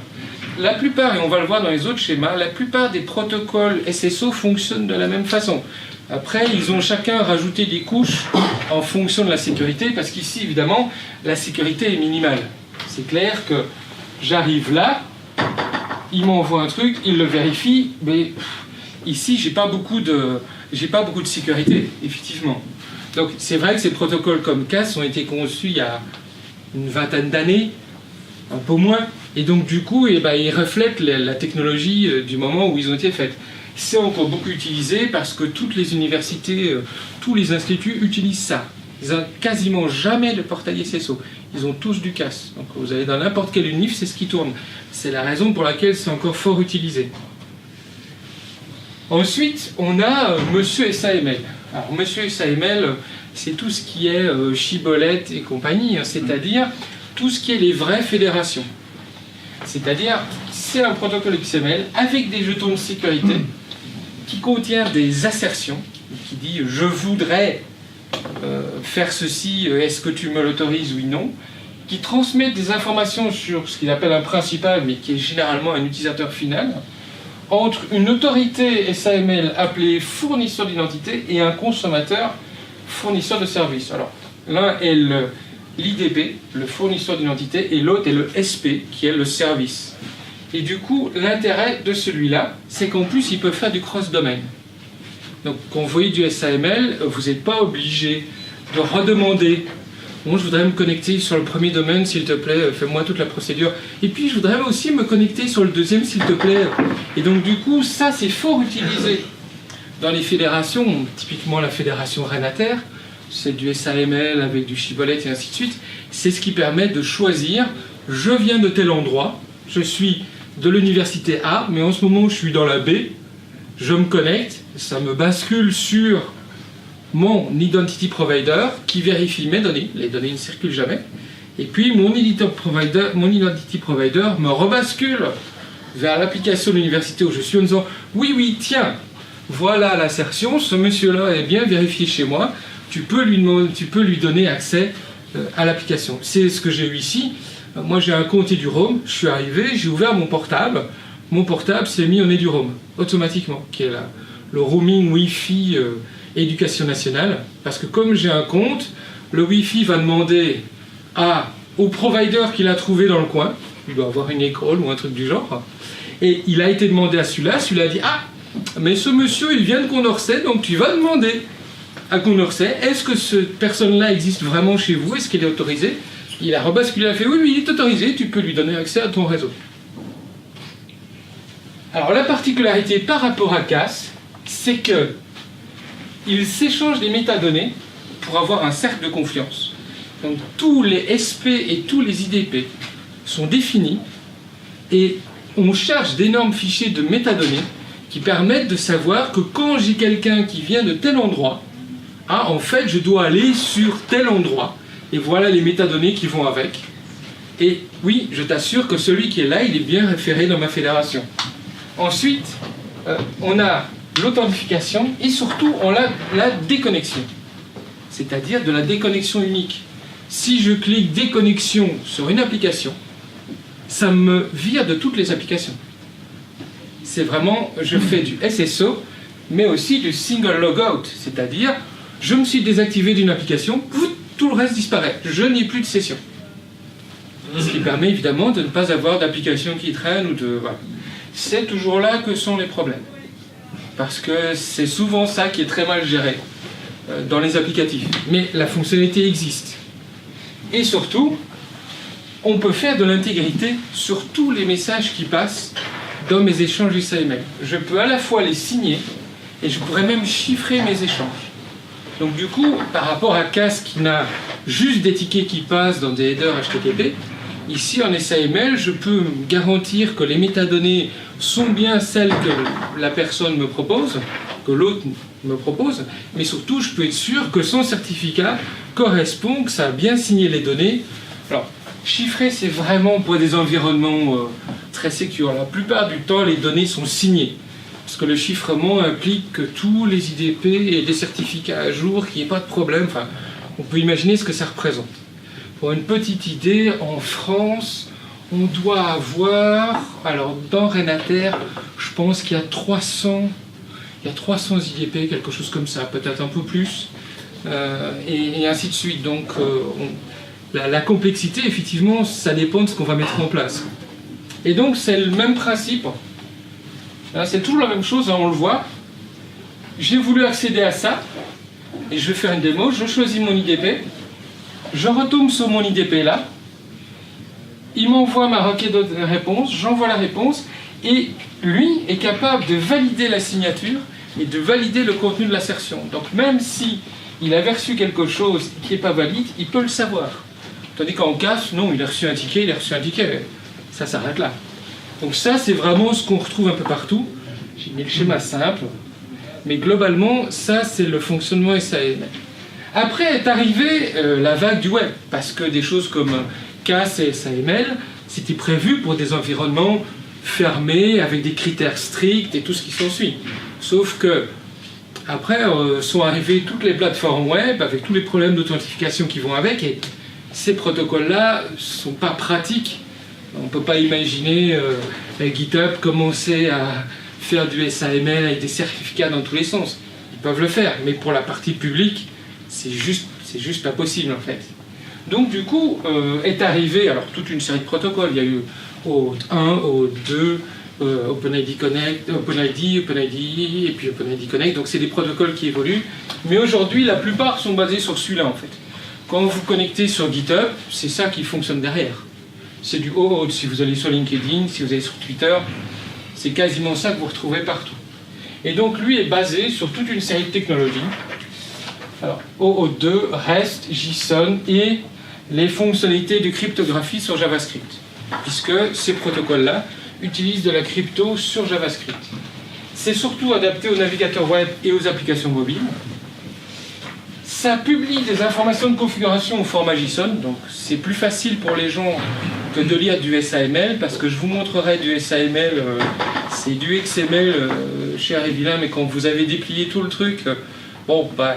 La plupart, et on va le voir dans les autres schémas, la plupart des protocoles SSO fonctionnent de la même façon. Après, ils ont chacun rajouté des couches en fonction de la sécurité, parce qu'ici, évidemment, la sécurité est minimale. C'est clair que j'arrive là, il m'envoie un truc, il le vérifie, mais ici, j'ai pas beaucoup de sécurité, effectivement. Donc, c'est vrai que ces protocoles comme CAS ont été conçus il y a une vingtaine d'années, un peu moins, Et donc du coup, ils reflètent la technologie du moment où ils ont été faits. C'est encore beaucoup utilisé parce que toutes les universités, tous les instituts utilisent ça. Ils n'ont quasiment jamais de portail SSO. Ils ont tous du CAS. Donc vous allez dans n'importe quelle unif, c'est ce qui tourne. C'est la raison pour laquelle c'est encore fort utilisé. Ensuite, on a Monsieur SAML. Alors Monsieur SAML, c'est tout ce qui est Shibboleth et compagnie, hein, c'est-à-dire tout ce qui est les vraies fédérations. C'est-à-dire, c'est un protocole XML avec des jetons de sécurité qui contient des assertions, qui dit « je voudrais faire ceci, est-ce que tu me l'autorises oui non ?» qui transmet des informations sur ce qu'il appelle un principal, mais qui est généralement un utilisateur final, entre une autorité SAML appelée fournisseur d'identité et un consommateur fournisseur de service. Alors, l'un est l'IDP, le fournisseur d'identité, et l'autre est le SP, qui est le service. Et du coup, l'intérêt de celui-là, c'est qu'en plus, il peut faire du cross-domain. Donc, quand vous voyez du SAML, vous n'êtes pas obligé de redemander « Bon, je voudrais me connecter sur le premier domaine, s'il te plaît, fais-moi toute la procédure. Et puis, je voudrais aussi me connecter sur le deuxième, s'il te plaît. » Et donc, du coup, ça, c'est fort utilisé dans les fédérations, typiquement la fédération Renater, c'est du SAML avec du Shibboleth et ainsi de suite. C'est ce qui permet de choisir « Je viens de tel endroit, je suis de l'université A, mais en ce moment, je suis dans la B, je me connecte, ça me bascule sur mon identity provider qui vérifie mes données, les données ne circulent jamais, et puis mon identity provider me rebascule vers l'application de l'université où je suis en disant « Oui, tiens, voilà l'assertion, ce monsieur-là est bien vérifié chez moi, tu peux lui donner accès à l'application. » C'est ce que j'ai eu ici. Moi, j'ai un compte EduRoam, je suis arrivé, j'ai ouvert mon portable s'est mis en EduRoam, automatiquement, qui est le roaming Wi-Fi éducation nationale, parce que comme j'ai un compte, le Wi-Fi va demander au provider qu'il a trouvé dans le coin, il doit avoir une école ou un truc du genre, et il a été demandé à celui-là a dit « Ah, mais ce monsieur, il vient de Condorcet, donc tu vas demander à Condorcet, est-ce que cette personne-là existe vraiment chez vous, est-ce qu'elle est autorisée ?» Il a rebasculé, il a fait « Oui, il est autorisé, tu peux lui donner accès à ton réseau. » Alors la particularité par rapport à CAS, c'est que il s'échange des métadonnées pour avoir un cercle de confiance. Donc tous les SP et tous les IDP sont définis et on cherche d'énormes fichiers de métadonnées qui permettent de savoir que quand j'ai quelqu'un qui vient de tel endroit, en fait je dois aller sur tel endroit et voilà les métadonnées qui vont avec. Et oui, je t'assure que celui qui est là, il est bien référé dans ma fédération. Ensuite, on a l'authentification et surtout on a la déconnexion, c'est-à-dire de la déconnexion unique. Si je clique déconnexion sur une application, ça me vire de toutes les applications. C'est vraiment, je fais du SSO, mais aussi du single logout, c'est-à-dire je me suis désactivé d'une application, tout le reste disparaît, je n'ai plus de session. Ce qui permet évidemment de ne pas avoir d'application qui traîne ou de... Voilà. C'est toujours là que sont les problèmes. Parce que c'est souvent ça qui est très mal géré dans les applicatifs. Mais la fonctionnalité existe. Et surtout, on peut faire de l'intégrité sur tous les messages qui passent dans mes échanges SAML. Je peux à la fois les signer et je pourrais même chiffrer mes échanges. Donc du coup, par rapport à CAS qui n'a juste des tickets qui passent dans des headers HTTP, ici en SAML, je peux garantir que les métadonnées sont bien celles que la personne me propose, que l'autre me propose, mais surtout je peux être sûr que son certificat correspond, que ça a bien signé les données. Alors, chiffrer, c'est vraiment pour des environnements très sécures. La plupart du temps, les données sont signées, parce que le chiffrement implique que tous les IDP aient des certificats à jour, qu'il n'y ait pas de problème. Enfin, on peut imaginer ce que ça représente. Pour une petite idée, en France, on doit avoir, alors dans Renater, je pense qu'il y a 300 IDP, quelque chose comme ça, peut-être un peu plus, et ainsi de suite. Donc la complexité, effectivement, ça dépend de ce qu'on va mettre en place. Et donc c'est le même principe, c'est toujours la même chose, on le voit. J'ai voulu accéder à ça, et je vais faire une démo, je choisis mon IDP, je retombe sur mon IDP là, il m'envoie ma requête de réponse, j'envoie la réponse, et lui est capable de valider la signature et de valider le contenu de l'assertion. Donc même si il avait reçu quelque chose qui n'est pas valide, il peut le savoir. Tandis qu'en CAS, non, il a reçu un ticket, ça s'arrête là. Donc ça, c'est vraiment ce qu'on retrouve un peu partout. J'ai mis le schéma simple, mais globalement, ça, c'est le fonctionnement SAML. Après est arrivée la vague du web, parce que des choses comme CAS et SAML, c'était prévu pour des environnements fermés, avec des critères stricts et tout ce qui s'ensuit. Sauf que, après, sont arrivées toutes les plateformes web, avec tous les problèmes d'authentification qui vont avec, et ces protocoles-là ne sont pas pratiques. On ne peut pas imaginer GitHub commencer à faire du SAML avec des certificats dans tous les sens. Ils peuvent le faire, mais pour la partie publique, c'est juste pas possible en fait. Donc du coup, est arrivé alors toute une série de protocoles. Il y a eu OAuth 1, OAuth 2, OpenID Connect, OpenID, et puis OpenID Connect. Donc c'est des protocoles qui évoluent. Mais aujourd'hui, la plupart sont basés sur celui-là en fait. Quand vous vous connectez sur GitHub, c'est ça qui fonctionne derrière. C'est du OAuth. Si vous allez sur LinkedIn, si vous allez sur Twitter, c'est quasiment ça que vous retrouvez partout. Et donc lui est basé sur toute une série de technologies. Alors, OAuth 2, REST, JSON et les fonctionnalités de cryptographie sur JavaScript, puisque ces protocoles-là utilisent de la crypto sur JavaScript. C'est surtout adapté aux navigateurs web et aux applications mobiles. Ça publie des informations de configuration au format JSON, donc c'est plus facile pour les gens que de lire du SAML, parce que je vous montrerai du SAML, c'est du XML, cher et vilain, mais quand vous avez déplié tout le truc,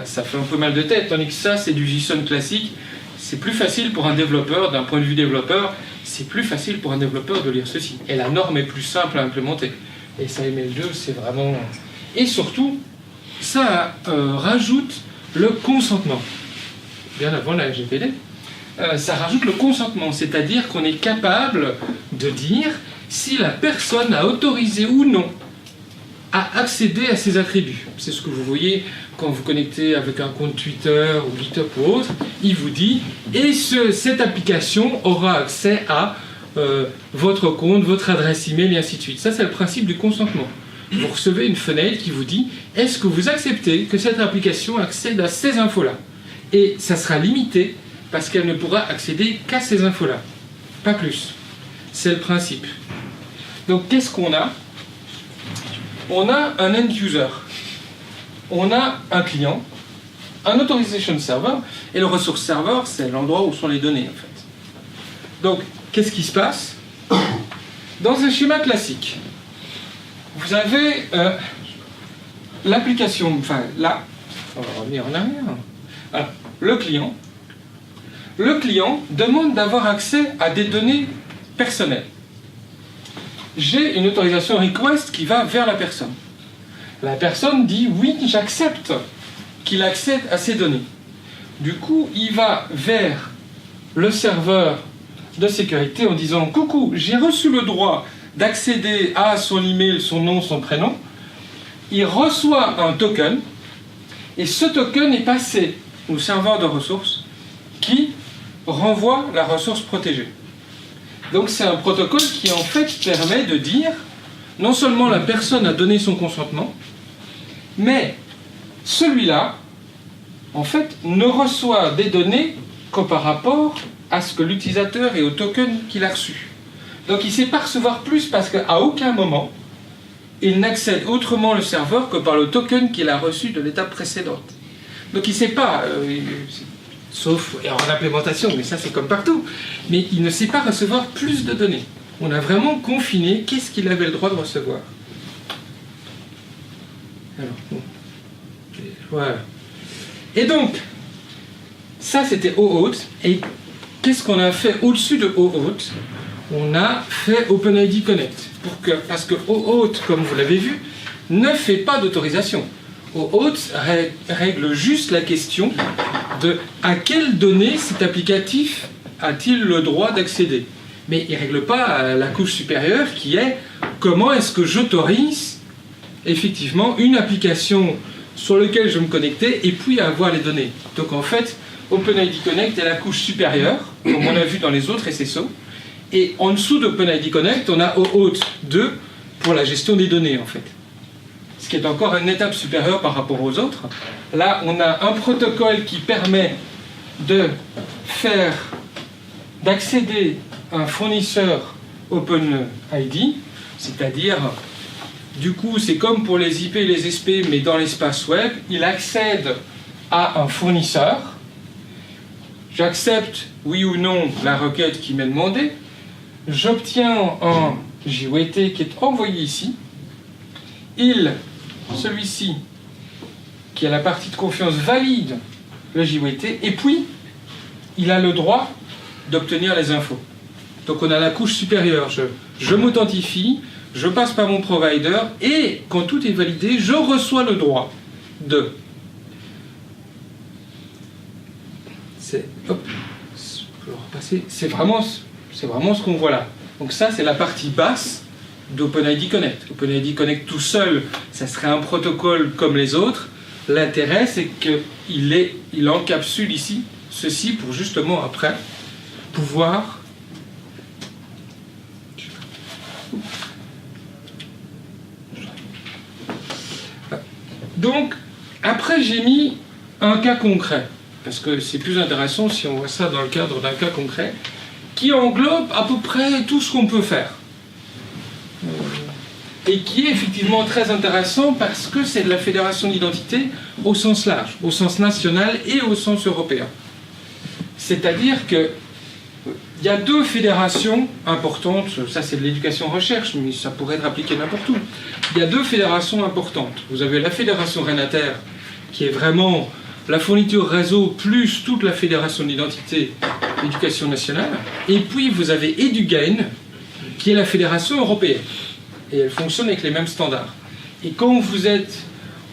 ça fait un peu mal de tête, tandis que ça, c'est du JSON classique. C'est plus facile pour un développeur, d'un point de vue développeur, c'est plus facile pour un développeur de lire ceci. Et la norme est plus simple à implémenter. Et SAML2, c'est vraiment... Et surtout, ça rajoute le consentement. Bien avant la RGPD. Ça rajoute le consentement, c'est-à-dire qu'on est capable de dire si la personne a autorisé ou non à accéder à ces attributs. C'est ce que vous voyez quand vous connectez avec un compte Twitter ou GitHub ou autre. Il vous dit et cette application aura accès à votre compte, votre adresse email et ainsi de suite. Ça, c'est le principe du consentement. Vous recevez une fenêtre qui vous dit est-ce que vous acceptez que cette application accède à ces infos-là? Et ça sera limité parce qu'elle ne pourra accéder qu'à ces infos-là. Pas plus. C'est le principe. Donc, qu'est-ce qu'on a? On a un end user, on a un client, un authorization server, et le resource server, c'est l'endroit où sont les données en fait. Donc, qu'est-ce qui se passe? Dans un schéma classique, vous avez l'application, enfin là, on va revenir en arrière. Alors, le client demande d'avoir accès à des données personnelles. J'ai une autorisation request qui va vers la personne. La personne dit oui, j'accepte qu'il accède à ces données. Du coup, il va vers le serveur de sécurité en disant coucou, j'ai reçu le droit d'accéder à son email, son nom, son prénom. Il reçoit un token et ce token est passé au serveur de ressources qui renvoie la ressource protégée. Donc c'est un protocole qui en fait permet de dire non seulement la personne a donné son consentement, mais celui-là, en fait, ne reçoit des données que par rapport à ce que l'utilisateur et au token qu'il a reçu. Donc il ne sait pas recevoir plus parce qu'à aucun moment, il n'accède autrement le serveur que par le token qu'il a reçu de l'étape précédente. Donc il ne sait pas, sauf en implémentation, mais ça c'est comme partout, mais il ne sait pas recevoir plus de données. On a vraiment confiné qu'est-ce qu'il avait le droit de recevoir. Alors, bon. Voilà. Et donc, ça c'était OAuth, et qu'est-ce qu'on a fait au-dessus de OAuth? On a fait OpenID Connect, parce que OAuth, comme vous l'avez vu, ne fait pas d'autorisation. OAuth règle juste la question de à quelles données cet applicatif a-t-il le droit d'accéder. Mais il ne règle pas la couche supérieure qui est comment est-ce que j'autorise effectivement une application sur laquelle je me connecter et puis avoir les données. Donc en fait, OpenID Connect est la couche supérieure, comme on a vu dans les autres SSO, Et en dessous d'OpenID Connect, on a OAuth 2 pour la gestion des données, en fait. Ce qui est encore une étape supérieure par rapport aux autres. Là, on a un protocole qui permet d'accéder à un fournisseur OpenID, c'est-à-dire, du coup, c'est comme pour les IP et les SP, mais dans l'espace web, il accède à un fournisseur. J'accepte, oui ou non, la requête qui m'est demandée. J'obtiens un JWT qui est envoyé ici. Celui-ci, qui a la partie de confiance, valide le JWT, et puis, il a le droit d'obtenir les infos. Donc on a la couche supérieure. Je m'authentifie, je passe par mon provider, et quand tout est validé, je reçois le droit de... C'est vraiment ce qu'on voit là. Donc ça, c'est la partie basse d'OpenID Connect. OpenID Connect tout seul, ça serait un protocole comme les autres. L'intérêt, c'est qu'il encapsule ici ceci pour justement après pouvoir... Donc, après, j'ai mis un cas concret, parce que c'est plus intéressant si on voit ça dans le cadre d'un cas concret, qui englobe à peu près tout ce qu'on peut faire. Et qui est effectivement très intéressant parce que c'est de la fédération d'identité au sens large, au sens national et au sens européen. C'est-à-dire qu'il y a deux fédérations importantes, ça c'est de l'éducation-recherche, mais ça pourrait être appliqué n'importe où. Il y a deux fédérations importantes. Vous avez la fédération Renater, qui est vraiment la fourniture réseau plus toute la fédération d'identité éducation nationale, et puis vous avez EduGain, qui est la fédération européenne. Et elle fonctionne avec les mêmes standards. Et quand vous êtes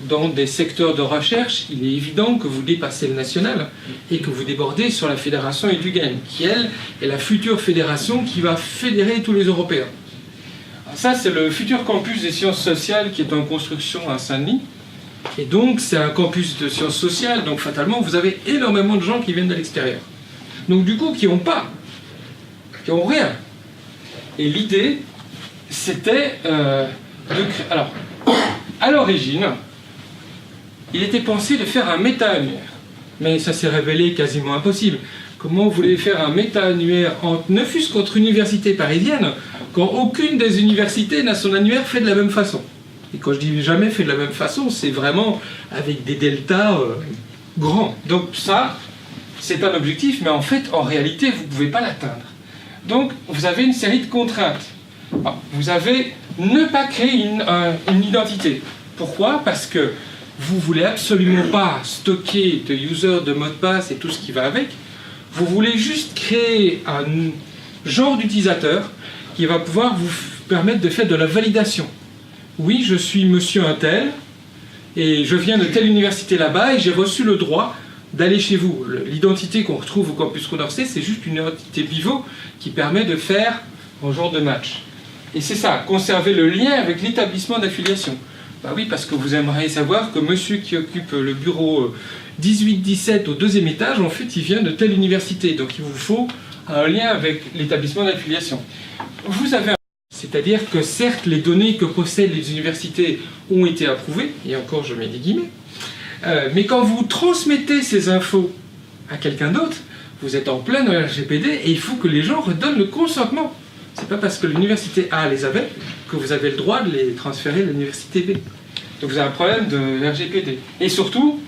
dans des secteurs de recherche, il est évident que vous dépassez le national et que vous débordez sur la fédération EduGain, qui elle est la future fédération qui va fédérer tous les Européens. Alors ça, c'est le futur campus des sciences sociales qui est en construction à Saint-Denis. Et donc, c'est un campus de sciences sociales, donc fatalement, vous avez énormément de gens qui viennent de l'extérieur. Donc du coup, qui n'ont rien. Et l'idée, c'était alors, à l'origine, il était pensé de faire un méta-annuaire. Mais ça s'est révélé quasiment impossible. Comment vous voulez faire un méta-annuaire, ne fût-ce qu'entre universités parisiennes, quand aucune des universités n'a son annuaire fait de la même façon? Et quand je dis jamais fait de la même façon, c'est vraiment avec des deltas grands. Donc ça, c'est un objectif, mais en fait, en réalité, vous ne pouvez pas l'atteindre. Donc, vous avez une série de contraintes. Alors, vous avez ne pas créer une identité. Pourquoi? Parce que vous ne voulez absolument pas stocker de user, de mot de passe et tout ce qui va avec. Vous voulez juste créer un genre d'utilisateur qui va pouvoir vous permettre de faire de la validation. Oui, je suis monsieur un tel, et je viens de telle université là-bas, et j'ai reçu le droit d'aller chez vous. L'identité qu'on retrouve au campus Condorcet, c'est juste une identité pivot qui permet de faire un genre de match. Et c'est ça, conserver le lien avec l'établissement d'affiliation. Bah oui, parce que vous aimeriez savoir que monsieur qui occupe le bureau 18-17 au 2e étage, en fait, il vient de telle université. Donc il vous faut un lien avec l'établissement d'affiliation. Vous avez C'est-à-dire que certes, les données que possèdent les universités ont été approuvées, et encore je mets des guillemets, mais quand vous transmettez ces infos à quelqu'un d'autre, vous êtes en plein RGPD et il faut que les gens redonnent le consentement. C'est pas parce que l'université A les avait que vous avez le droit de les transférer à l'université B. Donc vous avez un problème de RGPD. Et surtout,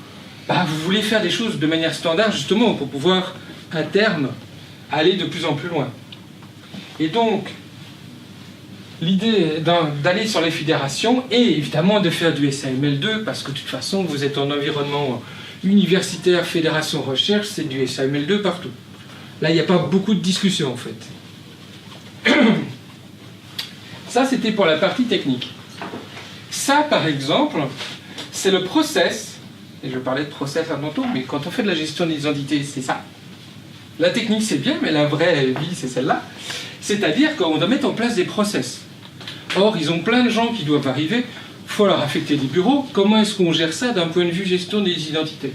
vous voulez faire des choses de manière standard justement pour pouvoir, à terme, aller de plus en plus loin. Et donc, l'idée d'aller sur les fédérations et évidemment de faire du SAML2 parce que de toute façon vous êtes en environnement universitaire, fédération recherche, c'est du SAML2 partout. Là il n'y a pas beaucoup de discussion en fait. Ça c'était pour la partie technique. Ça par exemple, c'est le process, et je parlais de process à tantôt, mais quand on fait de la gestion des identités, c'est ça. La technique c'est bien, mais la vraie vie c'est celle-là. C'est-à-dire qu'on doit mettre en place des process. Or, ils ont plein de gens qui doivent arriver, il faut leur affecter des bureaux. Comment est-ce qu'on gère ça d'un point de vue gestion des identités?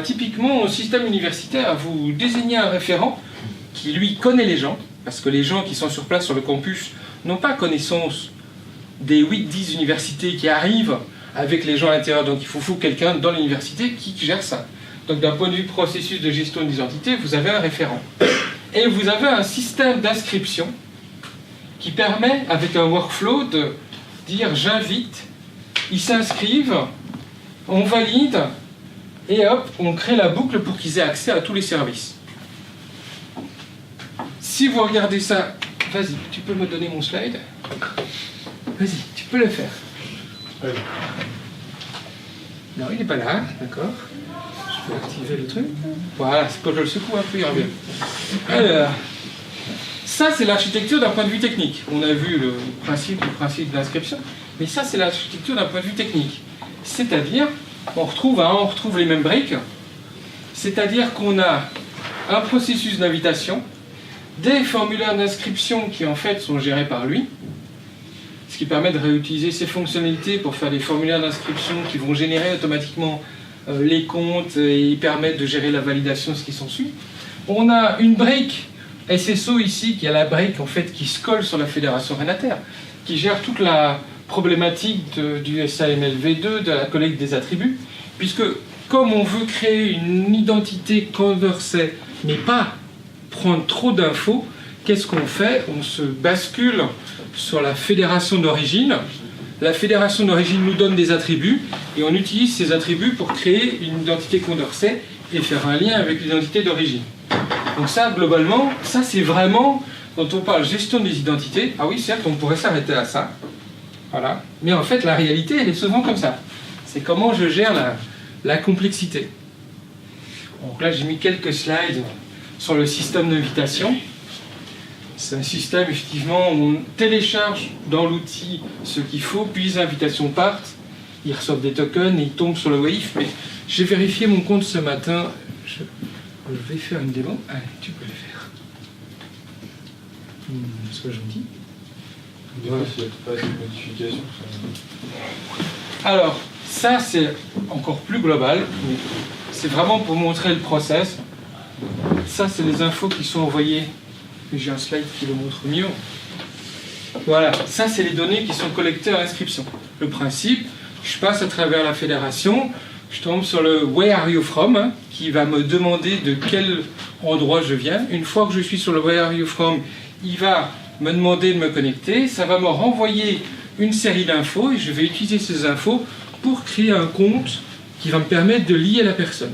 Typiquement, au système universitaire, vous désignez un référent qui, lui, connaît les gens, parce que les gens qui sont sur place sur le campus n'ont pas connaissance des 8-10 universités qui arrivent avec les gens à l'intérieur. Donc il faut quelqu'un dans l'université qui gère ça. Donc d'un point de vue processus de gestion d'identité, vous avez un référent. Et vous avez un système d'inscription qui permet, avec un workflow, de dire j'invite, ils s'inscrivent, on valide, et hop, on crée la boucle pour qu'ils aient accès à tous les services. Si vous regardez ça, vas-y, tu peux me donner mon slide? Vas-y, tu peux le faire. Oui. Non, il n'est pas là, d'accord. Je peux activer le truc. Voilà, c'est quand je le secoue un peu, il revient. Alors, ça c'est l'architecture d'un point de vue technique. On a vu le principe d'inscription, mais ça c'est l'architecture d'un point de vue technique. C'est-à-dire, on retrouve les mêmes briques, c'est-à-dire qu'on a un processus d'invitation, des formulaires d'inscription qui en fait sont gérés par lui, ce qui permet de réutiliser ces fonctionnalités pour faire des formulaires d'inscription qui vont générer automatiquement les comptes et permettre de gérer la validation, ce qui s'ensuit. On a une brique SSO ici, qui a la brique en fait qui se colle sur la fédération Renataire, qui gère toute la problématique du SAML V2, de la collecte des attributs, puisque comme on veut créer une identité Condorcet, mais pas prendre trop d'infos, qu'est-ce qu'on fait? On se bascule sur la fédération d'origine. La fédération d'origine nous donne des attributs et on utilise ces attributs pour créer une identité Condorcet et faire un lien avec l'identité d'origine. Donc ça, globalement, ça c'est vraiment, quand on parle gestion des identités, ah oui, certes, on pourrait s'arrêter à ça, voilà. Mais en fait, la réalité, elle est souvent comme ça. C'est comment je gère la complexité. Donc là, j'ai mis quelques slides sur le système d'invitation. C'est un système, effectivement, où on télécharge dans l'outil ce qu'il faut, puis les invitations partent, ils reçoivent des tokens et ils tombent sur le WAIF. Mais j'ai vérifié mon compte ce matin, je vais faire une démo. Allez, tu peux le faire. Sois gentil. Dis-moi s'il n'y a pas de modification. Alors, ça c'est encore plus global. C'est vraiment pour montrer le process. Ça, c'est les infos qui sont envoyées. J'ai un slide qui le montre mieux. Voilà, ça c'est les données qui sont collectées à l'inscription. Le principe, je passe à travers la fédération, je tombe sur le Where are you from, hein, qui va me demander de quel endroit je viens. Une fois que je suis sur le Where are you from, il va me demander de me connecter, ça va me renvoyer une série d'infos et je vais utiliser ces infos pour créer un compte qui va me permettre de lier la personne.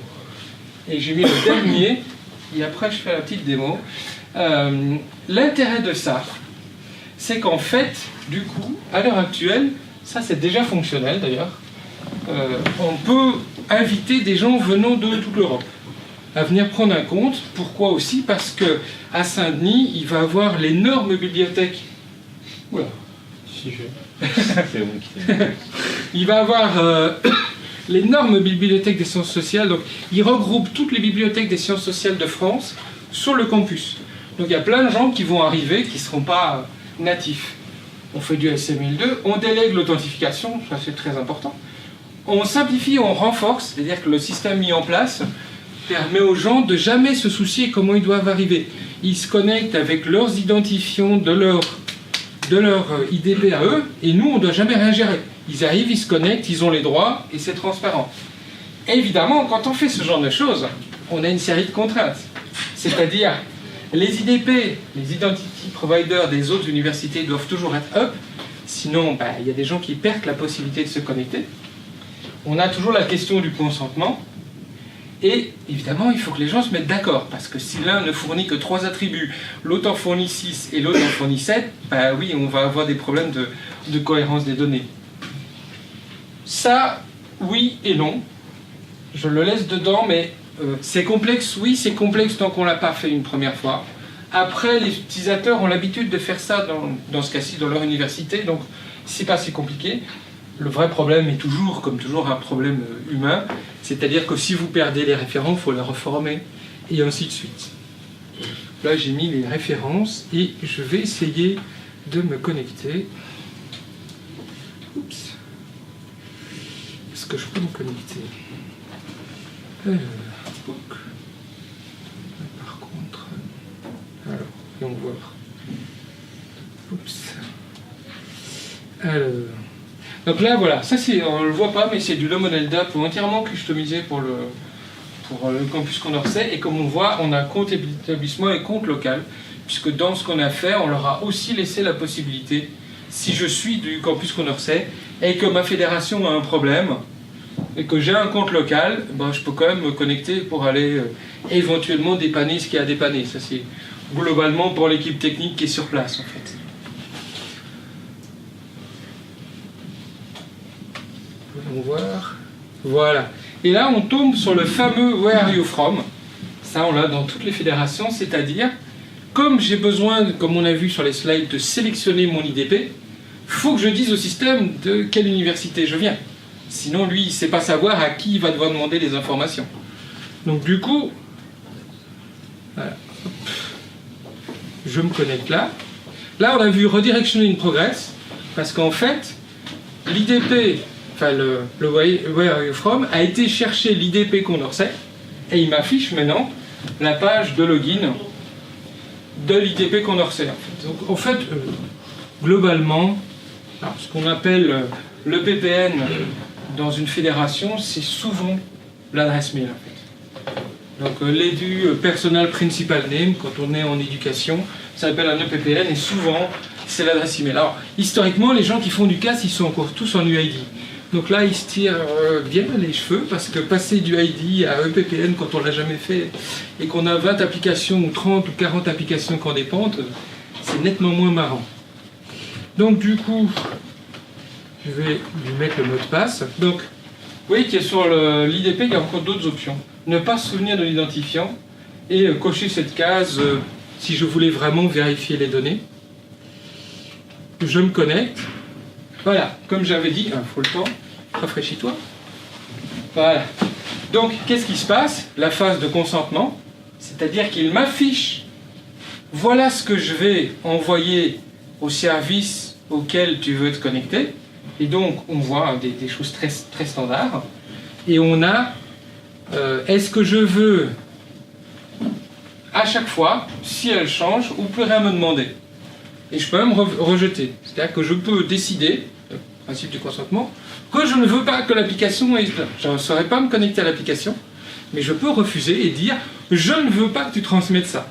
Et j'ai mis le dernier, et après je fais la petite démo. L'intérêt de ça, c'est qu'en fait, du coup, à l'heure actuelle, ça c'est déjà fonctionnel d'ailleurs, on peut inviter des gens venant de toute l'Europe à venir prendre un compte. Pourquoi aussi? Parce que à Saint-Denis, il va avoir l'énorme bibliothèque. Oula. Si je... C'est bon qui il va avoir l'énorme bibliothèque des sciences sociales. Donc, il regroupe toutes les bibliothèques des sciences sociales de France sur le campus. Donc, il y a plein de gens qui vont arriver qui ne seront pas natifs. On fait du SML2, on délègue l'authentification, ça c'est très important. On simplifie, on renforce, c'est-à-dire que le système mis en place permet aux gens de jamais se soucier comment ils doivent arriver. Ils se connectent avec leurs identifiants de leur IDP à eux, et nous, on ne doit jamais rien gérer. Ils arrivent, ils se connectent, ils ont les droits, et c'est transparent. Et évidemment, quand on fait ce genre de choses, on a une série de contraintes. C'est-à-dire, les IDP, les Identity Providers des autres universités doivent toujours être up, sinon, il y a des gens qui perdent la possibilité de se connecter. On a toujours la question du consentement. Et évidemment, il faut que les gens se mettent d'accord, parce que si l'un ne fournit que 3 attributs, l'autre en fournit 6 et l'autre en fournit 7, oui, on va avoir des problèmes de cohérence des données. Ça, oui et non. Je le laisse dedans, mais c'est complexe, oui, c'est complexe tant qu'on ne l'a pas fait une première fois. Après, les utilisateurs ont l'habitude de faire ça, dans ce cas-ci, dans leur université, donc c'est pas si compliqué. Le vrai problème est toujours, comme toujours, un problème humain, c'est-à-dire que si vous perdez les référents, il faut les reformer, et ainsi de suite. Là, j'ai mis les références, et je vais essayer de me connecter. Oups. Est-ce que je peux me connecter? Par contre... Alors, voyons voir. Oups. Alors. Donc là, voilà, ça on le voit pas, mais c'est du low model d'app entièrement customisé pour le campus Condorcet. Et comme on voit, on a compte établissement et compte local, puisque dans ce qu'on a fait, on leur a aussi laissé la possibilité, si je suis du campus Condorcet et que ma fédération a un problème et que j'ai un compte local, ben, je peux quand même me connecter pour aller éventuellement dépanner ce qu'il y a à dépanner. Ça, c'est globalement pour l'équipe technique qui est sur place, en fait. Voyons voir. Voilà. Et là, on tombe sur le fameux Where are you from? Ça, on l'a dans toutes les fédérations, c'est-à-dire, comme j'ai besoin, comme on a vu sur les slides, de sélectionner mon IDP, il faut que je dise au système de quelle université je viens. Sinon, lui, il ne sait pas savoir à qui il va devoir demander les informations. Donc, du coup, voilà. Je me connecte là. Là, on a vu Redirection in Progress, parce qu'en fait, l'IDP, enfin le Where are you from, a été chercher l'IDP Condorcet, et il m'affiche maintenant la page de login de l'IDP Condorcet. Donc, en fait, globalement, alors, ce qu'on appelle le PPN dans une fédération, c'est souvent l'adresse mail, en fait. Donc l'EDU Personal Principal Name, quand on est en éducation, ça s'appelle un EPPN et souvent c'est l'adresse email. Alors historiquement, les gens qui font du CAS, ils sont encore tous en UID. Donc là, ils se tirent bien les cheveux parce que passer du ID à EPPN quand on ne l'a jamais fait et qu'on a 20 applications ou 30 ou 40 applications qui en dépendent, c'est nettement moins marrant. Donc du coup, je vais lui mettre le mot de passe. Donc, vous voyez qu'il y a sur l'IDP, il y a encore d'autres options. Ne pas se souvenir de l'identifiant et cocher cette case si je voulais vraiment vérifier les données. Je me connecte. Voilà, comme j'avais dit, il faut le temps, rafraîchis-toi. Voilà. Donc, qu'est-ce qui se passe? La phase de consentement, c'est-à-dire qu'il m'affiche, voilà ce que je vais envoyer au service auquel tu veux te connecter. Et donc, on voit des choses très, très standards. Et on a, est-ce que je veux, à chaque fois, si elle change, ou plus rien me demander. Et je peux même rejeter. C'est-à-dire que je peux décider, le principe du consentement, que je ne veux pas que l'application ait... Je ne saurais pas me connecter à l'application, mais je peux refuser et dire, je ne veux pas que tu transmettes ça.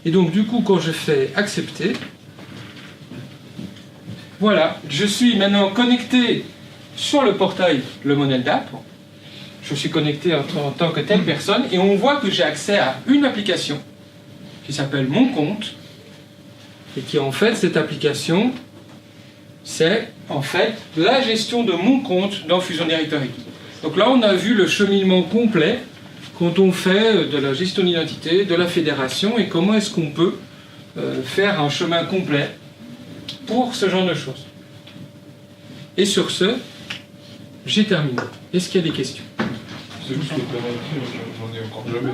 Et donc, du coup, quand je fais accepter, voilà, je suis maintenant connecté sur le portail Le Monel d'App. Je suis connecté en tant que telle personne et on voit que j'ai accès à une application qui s'appelle Mon Compte et qui en fait, cette application, c'est en fait la gestion de mon compte dans Fusion Directory. Donc là, on a vu le cheminement complet quand on fait de la gestion d'identité, de la fédération et comment est-ce qu'on peut faire un chemin complet pour ce genre de choses. Et sur ce, j'ai terminé. Est-ce qu'il y a des questions? C'est juste le plan IT, j'en ai encore jamais.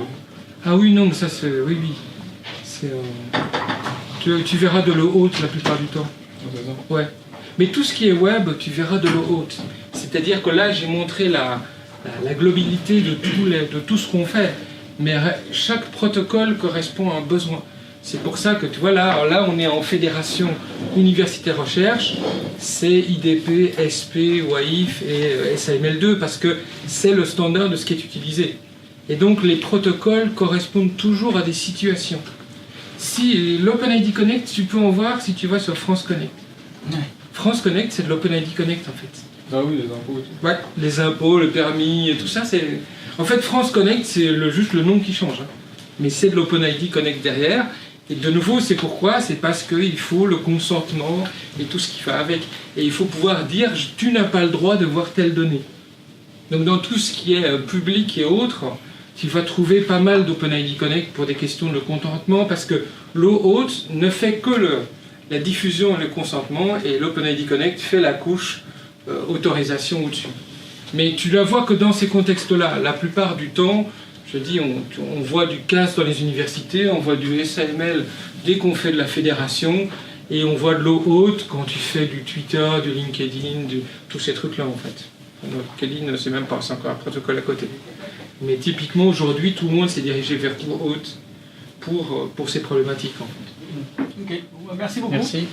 Ah oui, non, mais ça c'est... Oui, oui. C'est, tu verras de l'eau haute la plupart du temps. Ah, c'est ça. Ouais. Mais tout ce qui est web, tu verras de l'eau haute. C'est-à-dire que là, j'ai montré la globalité de tout ce qu'on fait. Mais chaque protocole correspond à un besoin. C'est pour ça que, tu vois, là on est en fédération universitaire recherche, c'est IDP, SP, WAIF et SAML2, parce que c'est le standard de ce qui est utilisé. Et donc les protocoles correspondent toujours à des situations. Si l'OpenID Connect, tu peux en voir si tu vas sur France Connect. Ouais. France Connect, c'est de l'OpenID Connect en fait. Ah oui, les impôts. Ouais, les impôts, le permis, tout ça, c'est... En fait, France Connect, c'est juste le nom qui change. Hein. Mais c'est de l'OpenID Connect derrière. Et de nouveau, c'est pourquoi? C'est parce qu'il faut le consentement et tout ce qui va avec. Et il faut pouvoir dire, tu n'as pas le droit de voir telle donnée. Donc dans tout ce qui est public et autres, tu vas trouver pas mal d'OpenID Connect pour des questions de consentement, parce que l'eau haute ne fait que la diffusion et le consentement, et l'OpenID Connect fait la couche autorisation au-dessus. Mais tu la vois que dans ces contextes-là. La plupart du temps, je dis, on voit du CAS dans les universités, on voit du SAML dès qu'on fait de la fédération, et on voit de l'eau haute quand tu fais du Twitter, du LinkedIn, tous ces trucs-là en fait. LinkedIn, c'est même pas, c'est encore un protocole à côté. Mais typiquement aujourd'hui, tout le monde s'est dirigé vers l'eau haute pour ces problématiques en fait. Ok, bon, merci beaucoup. Merci.